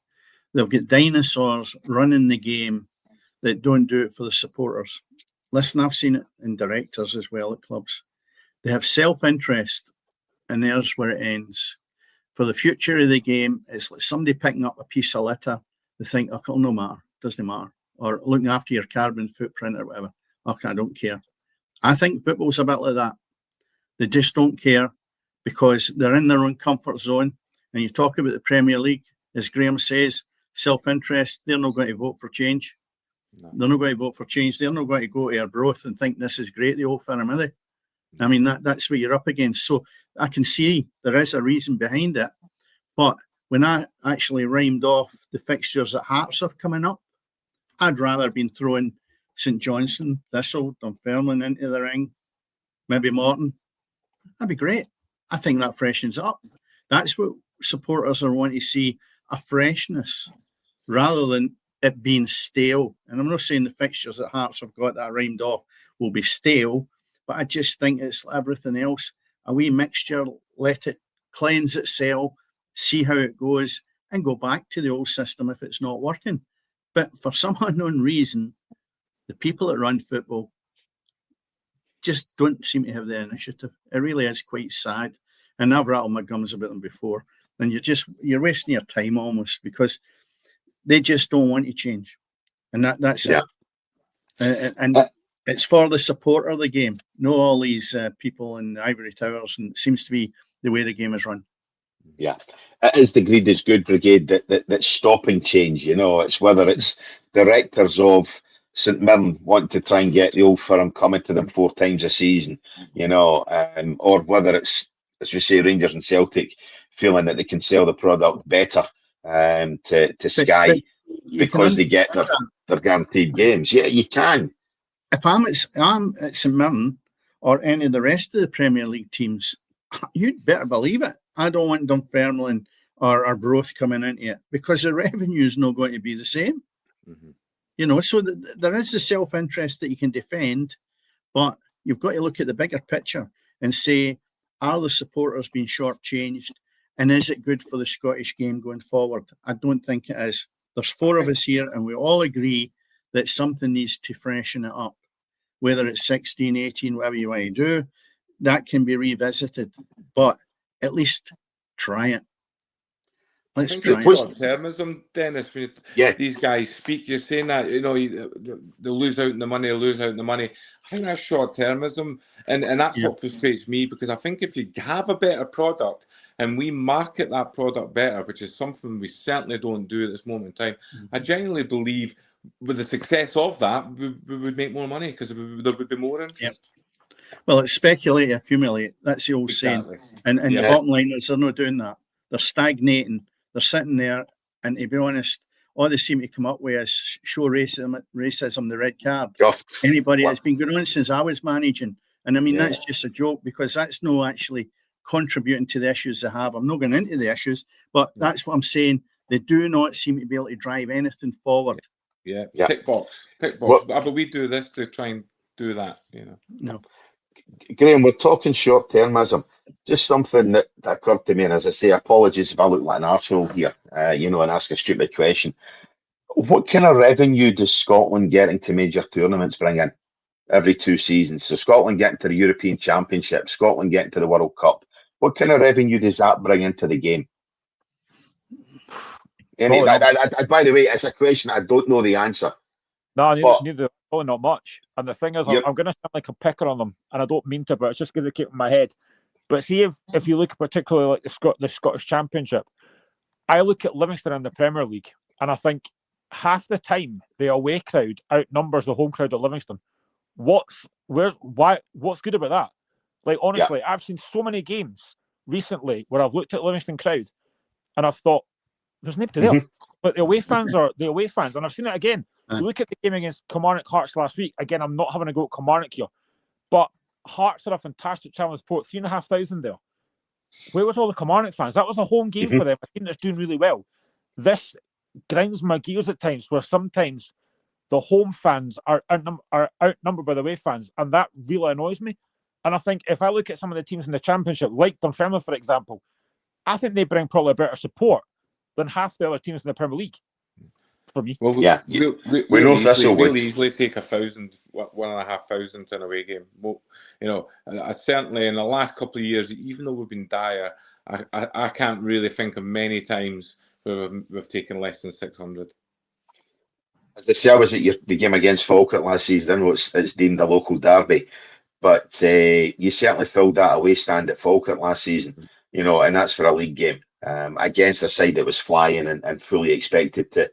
they've got dinosaurs running the game that don't do it for the supporters. Listen, I've seen it in directors as well at clubs. They have self-interest and there's where it ends. For the future of the game, it's like somebody picking up a piece of litter. They think, oh, it'll no matter, doesn't matter. Or looking after your carbon footprint or whatever. Okay, I don't care. I think football's a bit like that. They just don't care because they're in their own comfort zone. And you talk about the Premier League, as Graham says, self-interest, they're not going to vote for change. No. They're not going to vote for change. They're not going to go to Arbroath and think this is great, the Old Firm, are they? I mean, that's what you're up against. So I can see there is a reason behind it. But when I actually rhymed off the fixtures that Hearts have coming up, I'd rather been throwing St Johnstone, Thistle, Dunfermline into the ring, maybe Morton. That'd be great. I think that freshens up. That's what supporters are wanting to see, a freshness, rather than it being stale. And I'm not saying the fixtures that Hearts have got that rhymed off will be stale, but I just think it's everything else. A wee mixture, let it cleanse itself, see how it goes, and go back to the old system if it's not working. But for some unknown reason, the people that run football just don't seem to have the initiative. It really is quite sad. And I've rattled my gums about them before. And you're wasting your time almost, because they just don't want to change. And that's it. And it's for the support of the game, not all these people in the ivory towers. And it seems to be the way the game is run. Yeah, it is the greed is good brigade that's stopping change. It's whether it's directors of St Mirren wanting to try and get the Old Firm coming to them 4 times a season, or whether it's, as we say, Rangers and Celtic feeling that they can sell the product better to Sky because they get their guaranteed games. Yeah, you can. If I'm at St Mirren or any of the rest of the Premier League teams, you'd better believe it. I don't want Dunfermline or Arbroath coming into it, because the revenue is not going to be the same. Mm-hmm. So there is the self-interest that you can defend, but you've got to look at the bigger picture and say, are the supporters being shortchanged, and is it good for the Scottish game going forward? I don't think it is. There's 4 of us here, and we all agree that something needs to freshen it up. Whether it's 16, 18, whatever you want to do, that can be revisited. But at least try it. Let's try it. Short-termism, Dennis. These guys speak. You're saying that they lose out in the money. I think that's short-termism, and that's what frustrates me, because I think if you have a better product and we market that product better, which is something we certainly don't do at this moment in time, I genuinely believe with the success of that, we would make more money, because there would be more interest. Yep. Well, it's speculate, accumulate. That's the old saying. And the bottom line is they're not doing that. They're stagnating. They're sitting there, and to be honest, all they seem to come up with is show racism, the red card. Anybody that's been going on since I was managing. And I mean, that's just a joke, because that's not actually contributing to the issues they have. I'm not going into the issues, but that's what I'm saying. They do not seem to be able to drive anything forward. Yeah. Tick box. But we do this to try and do that, No. Graham, we're talking short-termism. Just something that occurred to me, and as I say, apologies if I look like an arsehole here, and ask a stupid question. What kind of revenue does Scotland getting to major tournaments bring in every 2 seasons? So Scotland getting to the European Championship, Scotland getting to the World Cup. What kind of revenue does that bring into the game? By the way, it's a question I don't know the answer. No, neither. Probably not much. And the thing is, I'm going to sound like a picker on them, and I don't mean to, but it's just going to keep in my head. But see, if you look particularly like the Scottish Championship, I look at Livingston in the Premier League, and I think half the time the away crowd outnumbers the home crowd at Livingston. What's good about that? Like, honestly, I've seen so many games recently where I've looked at Livingston crowd, and I've thought, there's nobody there. But the away fans are the away fans. And I've seen it again. You look at the game against Kilmarnock Hearts last week. Again, I'm not having a go at Kilmarnock here. But Hearts are a fantastic challenge sport. 3,500 there. Where was all the Kilmarnock fans? That was a home game for them. A team that's doing really well. This grinds my gears at times, where sometimes the home fans are outnumbered by the away fans. And that really annoys me. And I think if I look at some of the teams in the Championship, like Dunfermline, for example, I think they bring probably better support than half the other teams in the Premier League. For me, we'll easily take 1,000, 1,500 in a away game. I certainly in the last couple of years, even though we've been dire, I can't really think of many times where we've taken less than 600. As they say, I was at the game against Falkirk last season. I know it's deemed a local derby, but you certainly filled that away stand at Falkirk last season, and that's for a league game against a side that was flying and fully expected to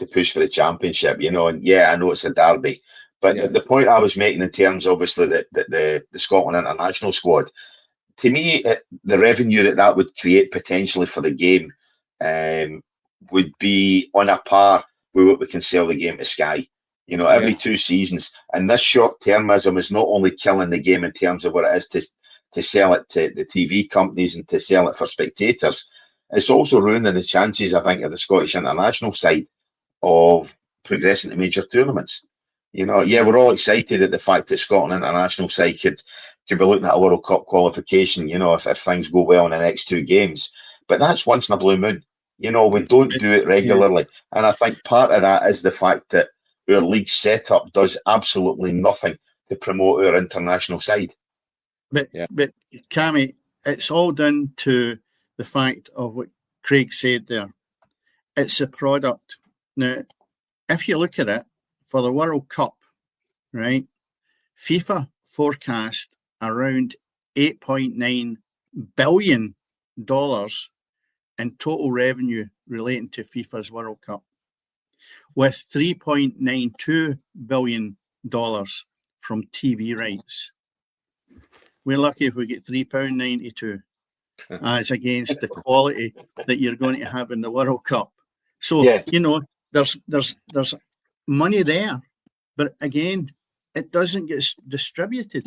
push for the championship, and yeah, I know it's a derby, but the point I was making in terms, obviously, that the Scotland international squad, to me, the revenue that would create potentially for the game would be on a par with what we can sell the game to Sky. Every 2 seasons. And this short-termism is not only killing the game in terms of what it is to sell it to the TV companies and to sell it for spectators, it's also ruining the chances, I think, of the Scottish international side of progressing to major tournaments. We're all excited at the fact that Scotland international side could be looking at a World Cup qualification, if things go well in the next 2 games. But that's once in a blue moon. We don't do it regularly. And I think part of that is the fact that our league setup does absolutely nothing to promote our international side. But Cammy, it's all down to the fact of what Craig said there. It's a product. Now, if you look at it, for the World Cup, right, FIFA forecast around $8.9 billion in total revenue relating to FIFA's World Cup, with $3.92 billion from TV rights. We're lucky if we get £3.92 as against the quality that you're going to have in the World Cup. So, there's money there, but again, it doesn't get distributed.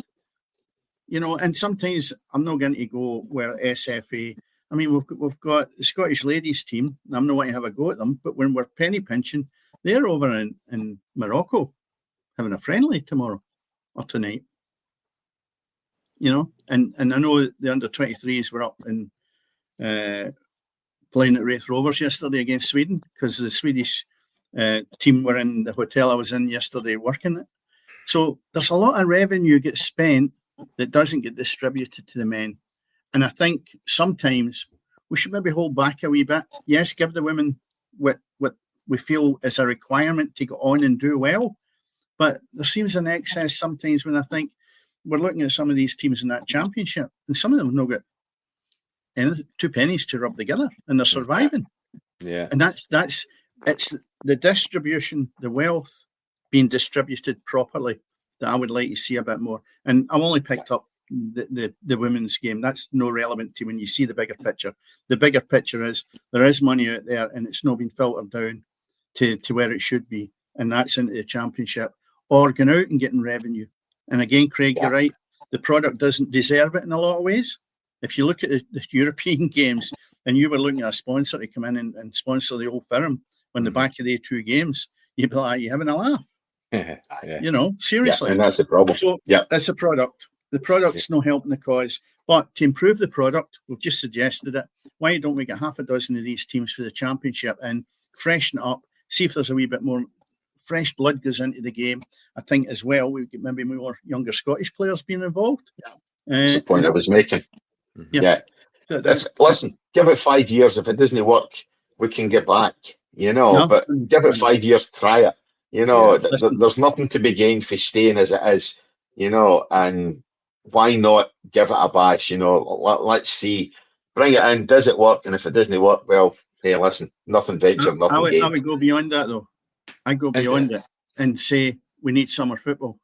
And sometimes I'm not going to go where SFA. I mean, we've got the Scottish ladies team. I'm not going to have a go at them, but when we're penny pinching, they're over in Morocco having a friendly tomorrow or tonight. And I know the under-23s were up and playing at Wraith Rovers yesterday against Sweden, because the Swedish team were in the hotel I was in yesterday working it. So there's a lot of revenue gets spent that doesn't get distributed to the men. And I think sometimes we should maybe hold back a wee bit. Yes, give the women what we feel is a requirement to go on and do well. But there seems an excess sometimes when I think we're looking at some of these teams in that championship, and some of them have not got 2 pennies to rub together, and they're surviving. Yeah. And it's the distribution, the wealth being distributed properly that I would like to see a bit more. And I've only picked up the women's game. That's no relevant to when you see the bigger picture. The bigger picture is there is money out there, and it's not been filtered down to where it should be, and that's into the championship or going out and getting revenue. And again, Craig, you're right. The product doesn't deserve it in a lot of ways. If you look at the European games, and you were looking at a sponsor to come in and sponsor the Old Firm on the back of the 2 games, you'd be like, you're having a laugh. Seriously. And that's the problem. So that's a product. The product's not helping the cause. But to improve the product, we've just suggested it. Why don't we get 6 of these teams for the championship and freshen it up, see if there's a wee bit more fresh blood goes into the game. I think as well, we get maybe more younger Scottish players being involved. That's the point I was making. Listen, give it 5 years. If it doesn't work, we can get back, but give it 5 years, try it. There's nothing to be gained for staying as it is, and why not give it a bash? Let's see, bring it in. Does it work? And if it doesn't work, well, hey, listen, nothing ventured, nothing gained. I would go beyond that, though. I go beyond it and say we need summer football.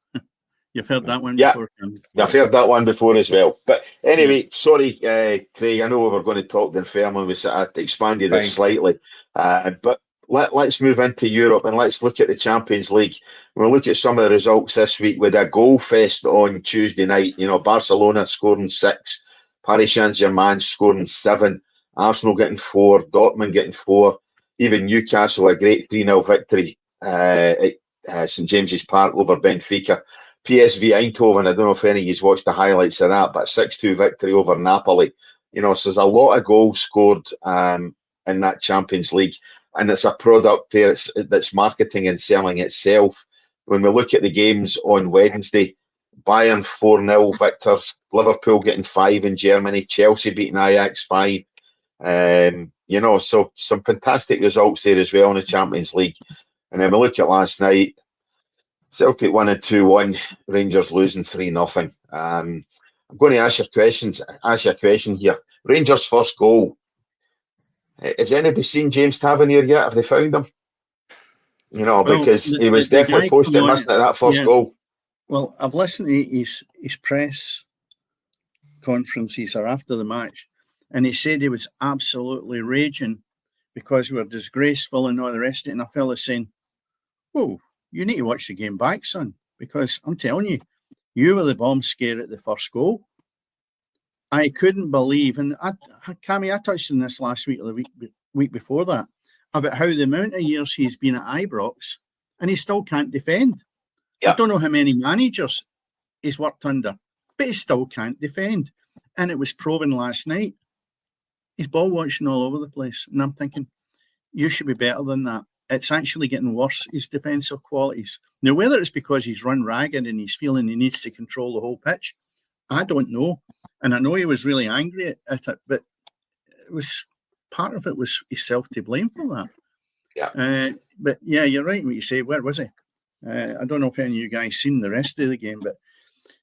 You've heard that one before. I've heard that one before as well. But anyway, sorry, Craig, I know we were going to talk Dunfermline. We sort of expanded it slightly. But let's move into Europe and let's look at the Champions League. We'll look at some of the results this week with a goal fest on Tuesday night. Barcelona scoring 6, Paris Saint-Germain scoring 7, Arsenal getting 4, Dortmund getting 4, even Newcastle a great 3-0 victory at St James's Park over Benfica. PSV Eindhoven, I don't know if any of you watched the highlights of that, but 6-2 victory over Napoli. So there's a lot of goals scored in that Champions League, and it's a product there that's marketing and selling itself. When we look at the games on Wednesday, Bayern 4-0 victors, Liverpool getting 5 in Germany, Chelsea beating Ajax 5. So some fantastic results there as well in the Champions League. And then we look at last night, Celtic won 2-1, Rangers losing 3-0. I'm going to ask you a question here. Rangers' first goal. Has anybody seen James Tavernier yet? Have they found him? You know, Well, because he was the definitely guy come posted on. missing at that first Yeah. goal. Well, I've listened to his press conferences or after the match, and he said he was absolutely raging because we were disgraceful and all the rest of it. And I felt like saying, "Whoa, you need to watch the game back, son, because I'm telling you, you were the bomb scare at the first goal." I couldn't believe, and Cammy, I touched on this last week or the week before that, about how the amount of years he's been at Ibrox and he still can't defend. Yeah. I don't know how many managers he's worked under, but he still can't defend. And it was proven last night. He's ball watching all over the place. And I'm thinking, you should be better than that. It's actually getting worse, his defensive qualities. Now, whether it's because he's run ragged and he's feeling he needs to control the whole pitch, I don't know. And I know he was really angry at it, but it was part of it was himself to blame for that. Yeah. But yeah, you're right when you say, where was he? I don't know if any of you guys seen the rest of the game, but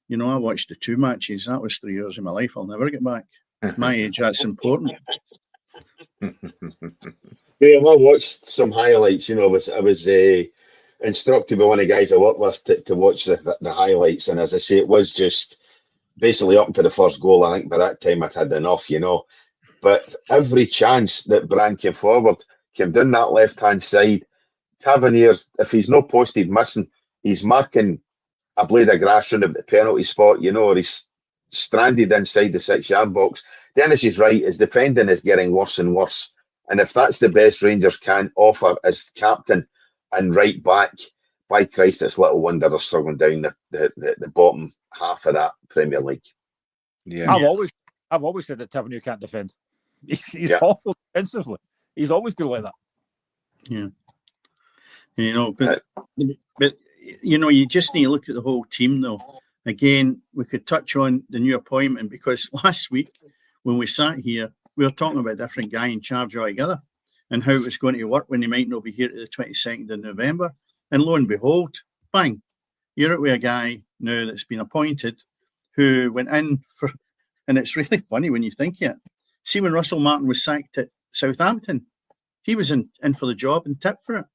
you know, I watched the 2 matches. That was 3 years of my life. I'll never get back. My age, that's important. Yeah, I watched some highlights. You know, I was instructed by one of the guys I work with to watch the highlights, and as I say, it was just basically up to the first goal. I think by that time I'd had enough, you know. But every chance that Brand came forward, came down that left-hand side, Tavernier's, if he's not posted missing, he's marking a blade of grass round the penalty spot, you know, or he's stranded inside the 6-yard box. Dennis is right, his defending is getting worse and worse. And if that's the best Rangers can offer as captain and right back, by Christ, it's little wonder they're struggling down the bottom half of that Premier League. Yeah. I've always said that Tavernier can't defend. He's awful defensively. He's always been like that. Yeah. You know, but you know, you just need to look at the whole team though. Again, we could touch on the new appointment because last week when we sat here, we were talking about a different guy in charge altogether and how it was going to work when he might not be here to the 22nd of November. And lo and behold, bang, you're out with a guy now that's been appointed who went in for, and it's really funny when you think it. See, when Russell Martin was sacked at Southampton, he was in for the job and tipped for it.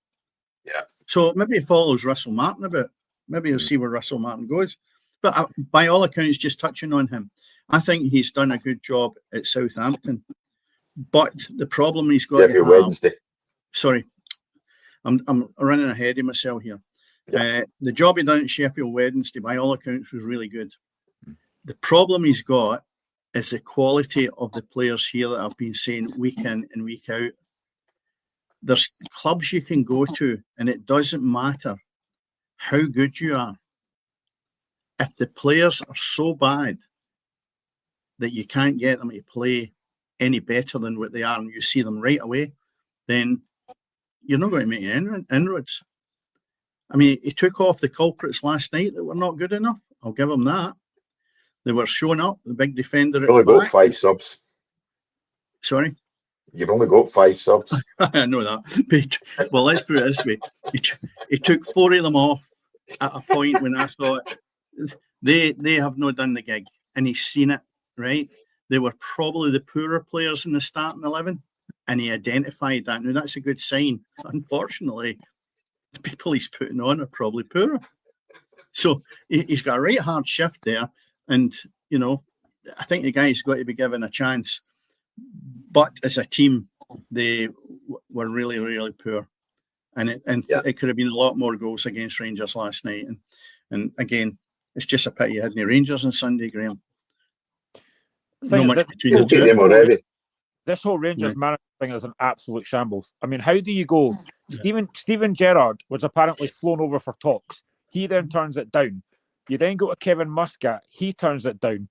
Yeah. So maybe he follows Russell Martin a bit. Maybe he'll see where Russell Martin goes. But by all accounts, just touching on him, I think he's done a good job at Southampton. But the problem he's got to have... Wednesday. Sorry, I'm running ahead of myself here. Yeah. The job he done at Sheffield Wednesday, by all accounts, was really good. The problem he's got is the quality of the players here that I've been saying week in and week out. There's clubs you can go to, and it doesn't matter how good you are. If the players are so bad that you can't get them to play any better than what they are, and you see them right away, then you're not going to make any inroads. I mean, he took off the culprits last night that were not good enough. I'll give him that. They were showing up, the big defender at the back. You've only got 5 subs. Sorry? You've only got 5 subs. I know that. But, well, let's put it this way. He took 4 of them off at a point when I thought they have not done the gig. And he's seen it, right? They were probably the poorer players in the starting 11. And he identified that. Now, that's a good sign. Unfortunately, the people he's putting on are probably poorer. So he's got a right hard shift there. And, you know, I think the guy's got to be given a chance. But as a team, they were really, really poor. And it could have been a lot more goals against Rangers last night. And again, it's just a pity you had any Rangers on Sunday, Graham. Not much between the two. Them already. This whole Rangers manager thing is an absolute shambles. I mean, how do you go? Steven Gerrard was apparently flown over for talks. He then turns it down. You then go to Kevin Muscat. He turns it down.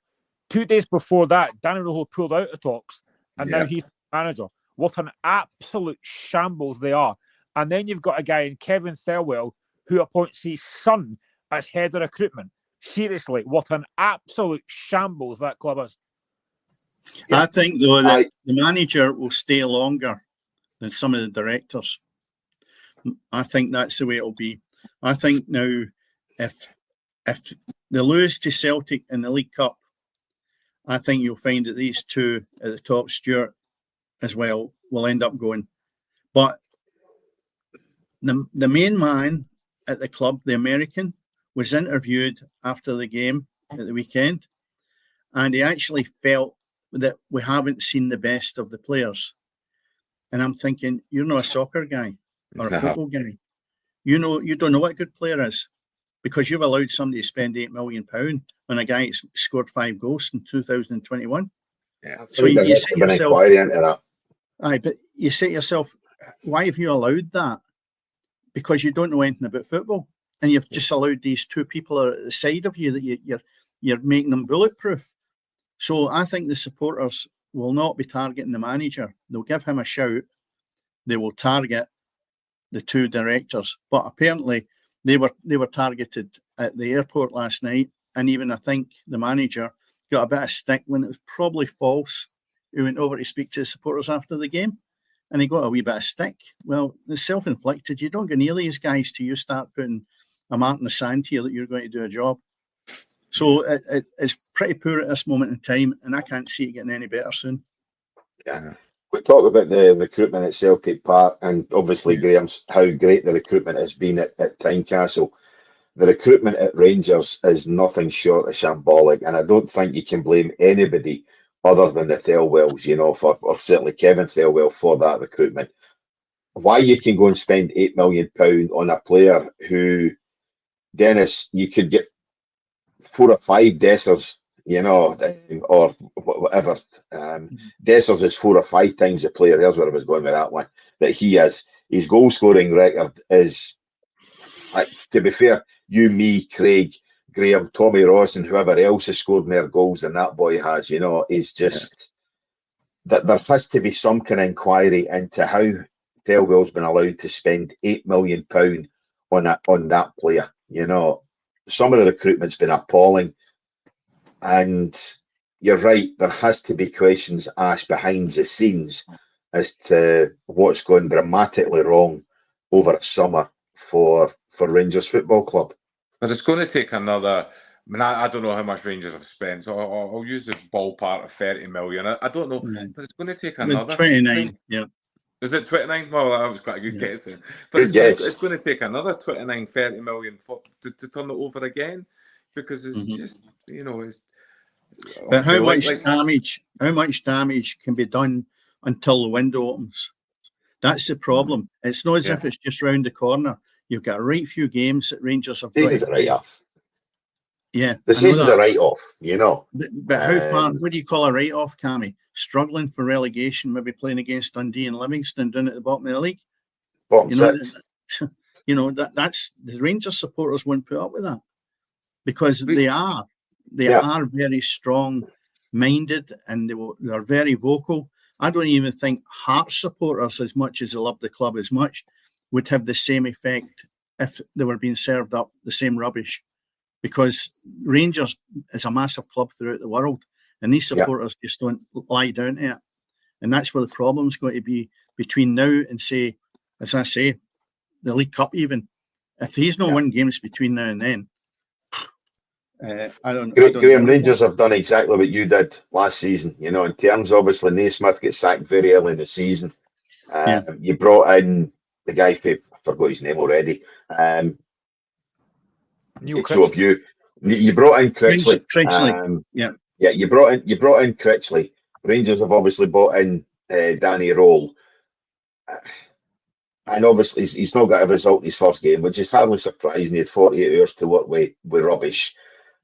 2 days before that, Danny Rojo pulled out of talks, and now he's the manager. What an absolute shambles they are. And then you've got a guy in Kevin Thirlwell who appoints his son as head of recruitment. Seriously, what an absolute shambles that club is. I think, though, that the manager will stay longer than some of the directors. I think that's the way it'll be. I think now if they lose to Celtic in the League Cup, I think you'll find that these two at the top, Stuart as well, will end up going. But the main man at the club, the American, was interviewed after the game at the weekend, and he actually felt that we haven't seen the best of the players. And I'm thinking, you're not a soccer guy or a football guy. You don't know what a good player is, because you've allowed somebody to spend £8 million on a guy who's scored 5 goals in 2021. Yeah, so you say to yourself, inquiry into that. Aye, but you say to yourself, why have you allowed that? Because you don't know anything about football, and you've just allowed these two people at the side of you that you're making them bulletproof. So I think the supporters will not be targeting the manager. They'll give him a shout. They will target the two directors. But apparently they were targeted at the airport last night, and even I think the manager got a bit of stick when it was probably false. He went over to speak to the supporters after the game, and he got a wee bit of stick. Well, it's self-inflicted. You don't get near these guys till you start putting a mark in the sand here that you're going to do a job. So it's pretty poor at this moment in time, and I can't see it getting any better soon. Yeah. We talk about the recruitment at Celtic Park, and obviously, Graham's, how great the recruitment has been at Tynecastle. The recruitment at Rangers is nothing short of shambolic, and I don't think you can blame anybody other than the Thelwells, or certainly Kevin Thelwell for that recruitment. Why you can go and spend £8 million on a player who, Dennis, you could get 4 or 5 Dessers, or whatever. Dessers is 4 or 5 times the player. There's where I was going with that one. That he is. His goal scoring record is, to be fair, you, me, Craig, Graham, Tommy Ross, and whoever else has scored more goals than that boy has. Is just that there has to be some kind of inquiry into how Thelwell's been allowed to spend £8 million on that player. Some of the recruitment's been appalling, and you're right. There has to be questions asked behind the scenes as to what's gone dramatically wrong over a summer for Rangers Football Club. But it's going to take another. I don't know how much Rangers have spent, so I'll use the ballpark of 30 million. I don't know, but it's going to take another 29. Yeah. Is it 29? Well, that was quite a good guess. But it's going to take another 29, 30 million to turn it over again, because it's just, it's. But how much damage can be done until the window opens? That's the problem. It's not as if it's just round the corner. You've got a right few games that Rangers have. Season's a write-off. Yeah, the season's a write-off. But how far? What do you call a write-off, Cammy? Struggling for relegation, maybe playing against Dundee and Livingston down at the bottom of the league. Bottom six. That's the Rangers supporters won't put up with that, because they are very strong-minded, and they're very vocal. I don't even think Hearts supporters, as much as they love the club as much, would have the same effect if they were being served up the same rubbish, because Rangers is a massive club throughout the world, and these supporters just don't lie down to it. And that's where the problem's going to be between now and, say, as I say, the League Cup even. If he's not win games between now and then, I don't Graham, Rangers have done exactly what you did last season. In terms, obviously, Naismith gets sacked very early in the season. You brought in the guy, I forgot his name already. So have you brought in Critchley. You brought in Critchley. Rangers have obviously brought in Danny Roll. And obviously he's not got a result in his first game, which is hardly surprising. He had 48 hours to work with rubbish.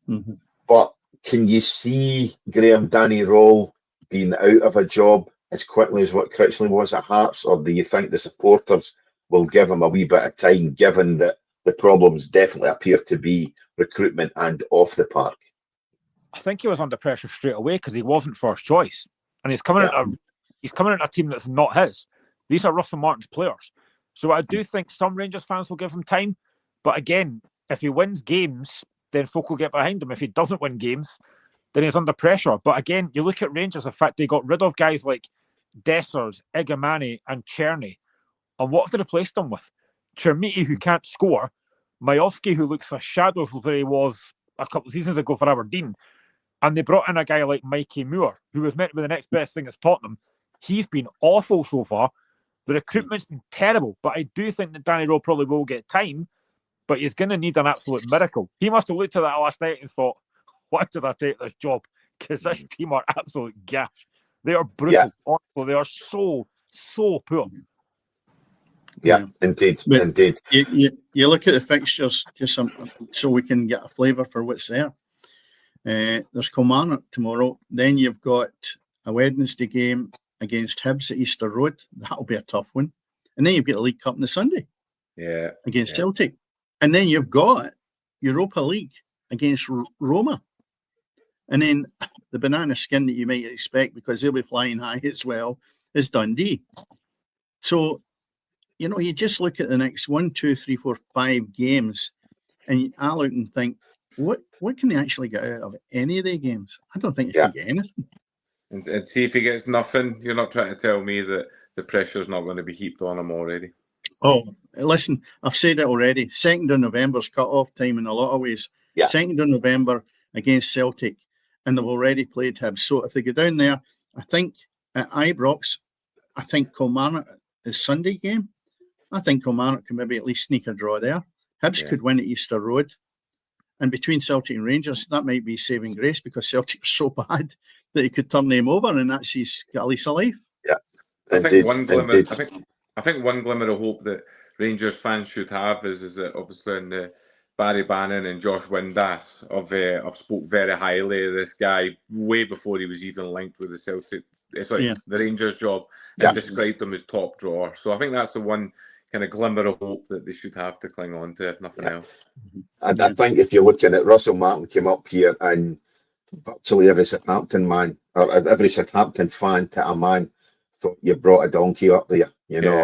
Mm-hmm. But can you see Danny Roll being out of a job as quickly as what Critchley was at Hearts, or do you think the supporters will give him a wee bit of time, given that the problems definitely appear to be recruitment and off the park? I think he was under pressure straight away because he wasn't first choice, and he's coming into a team that's not his. These are Russell Martin's players, so I do think some Rangers fans will give him time. But again, if he wins games, then folk will get behind him. If he doesn't win games, then he's under pressure. But again, you look at Rangers, the fact they got rid of guys like Dessers, Igamani and Czerny, and what have they replaced them with? Chermiti, who can't score, Majowski, who looks a shadow of where he was a couple of seasons ago for Aberdeen, and they brought in a guy like Mikey Moore, who was meant to be the next best thing at Tottenham. He's been awful so far. The recruitment's been terrible, but I do think that Danny Rowe probably will get time, but he's going to need an absolute miracle. He must have looked at that last night and thought, why did I take this job? Because this team are absolute gash. They are brutal. Yeah. They are so poor. Yeah, indeed. But indeed. You look at the fixtures just so we can get a flavour for what's there. There's Kilmarnock tomorrow. Then you've got a Wednesday game against Hibs at Easter Road. That'll be a tough one. And then you've got the League Cup on the Sunday. Yeah. Against Celtic. And then you've got Europa League against Roma. And then the banana skin that you might expect, because they'll be flying high as well, is Dundee. So, you just look at the next 1, 2, 3, 4, 5 games, and I look and think, what can they actually get out of any of the games? I don't think they can get anything. And see if he gets nothing. You're not trying to tell me that the pressure's not going to be heaped on him already. Oh, listen, I've said it already. 2nd of November's cut-off time in a lot of ways. Yeah. 2nd of November against Celtic, and they've already played Hibs. So if they go down there, I think at Ibrox, I think Kilmarnock is Sunday game. I think Kilmarnock can maybe at least sneak a draw there. Hibs could win at Easter Road. And between Celtic and Rangers, that might be saving grace, because Celtic are so bad that he could turn them over, and that's he's got a lease of life. Yeah, I think one glimmer. I think one glimmer of hope that Rangers fans should have is that obviously in the Barry Bannon and Josh Windass have spoke very highly of this guy way before he was even linked with the Celtic. The Rangers job, and described him as top drawer. So I think that's the one kind of glimmer of hope that they should have to cling on to, if nothing else. I think if you're looking at Russell Martin came up here, and virtually every Southampton man or every Southampton fan to a man thought you brought a donkey up there.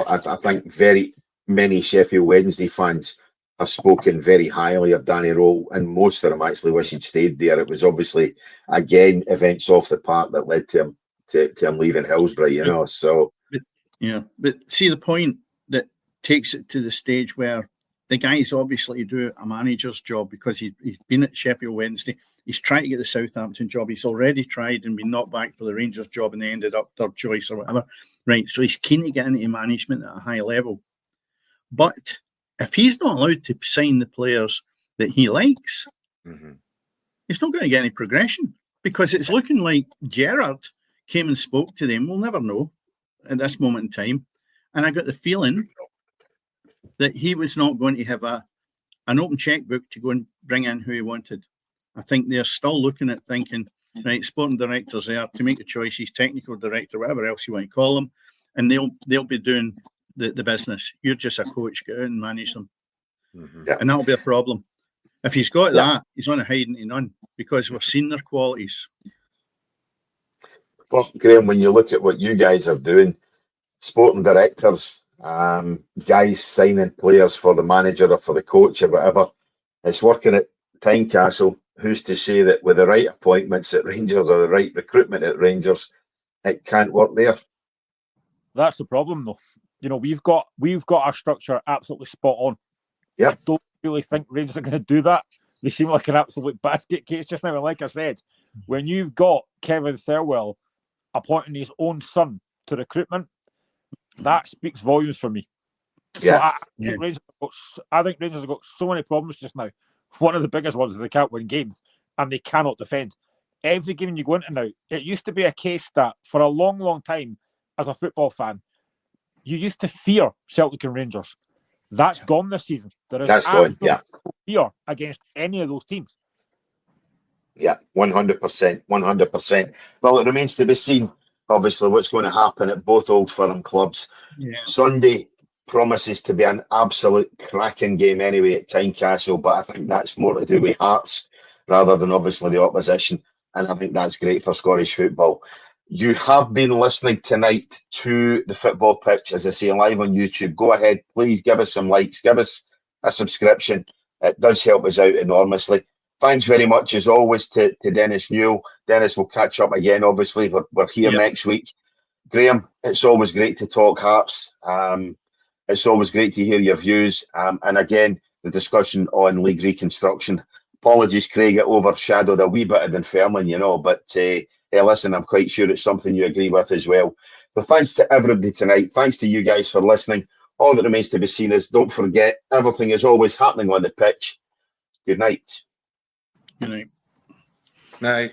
I think very many Sheffield Wednesday fans have spoken very highly of Danny Rowe, and most of them actually wish he'd stayed there. It was obviously, again, events off the park that led to him leaving Hillsborough, so. But see the point that takes it to the stage where the guy's obviously do a manager's job, because he's been at Sheffield Wednesday. He's tried to get the Southampton job. He's already tried and been knocked back for the Rangers job, and they ended up third choice or whatever. Right, so he's keen to get into management at a high level. But if he's not allowed to sign the players that he likes, he's not going to get any progression, because it's looking like Gerrard came and spoke to them. We'll never know at this moment in time. And I got the feeling that he was not going to have an open checkbook to go and bring in who he wanted. I think they're still looking at thinking, right, sporting director's there to make the choices, technical director, whatever else you want to call them, and they'll be doing the business. You're just a coach, go out and manage them. And that'll be a problem. If he's got that, he's on a hiding to none, because we've seen their qualities. Well, Graham, when you look at what you guys are doing, sporting directors, guys signing players for the manager or for the coach or whatever, it's working at Tynecastle. Who's to say that with the right appointments at Rangers or the right recruitment at Rangers, it can't work there? That's the problem, though. We've got our structure absolutely spot on. Yeah, I don't really think Rangers are going to do that. They seem like an absolute basket case just now. And like I said, when you've got Kevin Thirlwell appointing his own son to recruitment, that speaks volumes for me. Yeah. So I think Rangers have got so many problems just now. One of the biggest ones is they can't win games and they cannot defend. Every game you go into now, it used to be a case that for a long, long time, as a football fan, you used to fear Celtic and Rangers. That's gone this season. There is no fear against any of those teams. Yeah, 100%. 100%. Well, it remains to be seen, obviously, what's going to happen at both Old Firm clubs. Yeah. Sunday promises to be an absolute cracking game anyway at Tynecastle, but I think that's more to do with Hearts rather than obviously the opposition, and I think that's great for Scottish football. You have been listening tonight to the Football Pitch, as I say, live on YouTube. Go ahead, please give us some likes, give us a subscription. It does help us out enormously. Thanks very much, as always, to Dennis Newell. Dennis, we'll catch up again, obviously. We're here next week. Graham, it's always great to talk Hearts. It's always great to hear your views. And again, the discussion on league reconstruction. Apologies, Craig, it overshadowed a wee bit of Dunfermline, you know, but hey, listen, I'm quite sure it's something you agree with as well. So thanks to everybody tonight. Thanks to you guys for listening. All that remains to be seen is, don't forget, everything is always happening on the pitch. Good night. Good night. Night.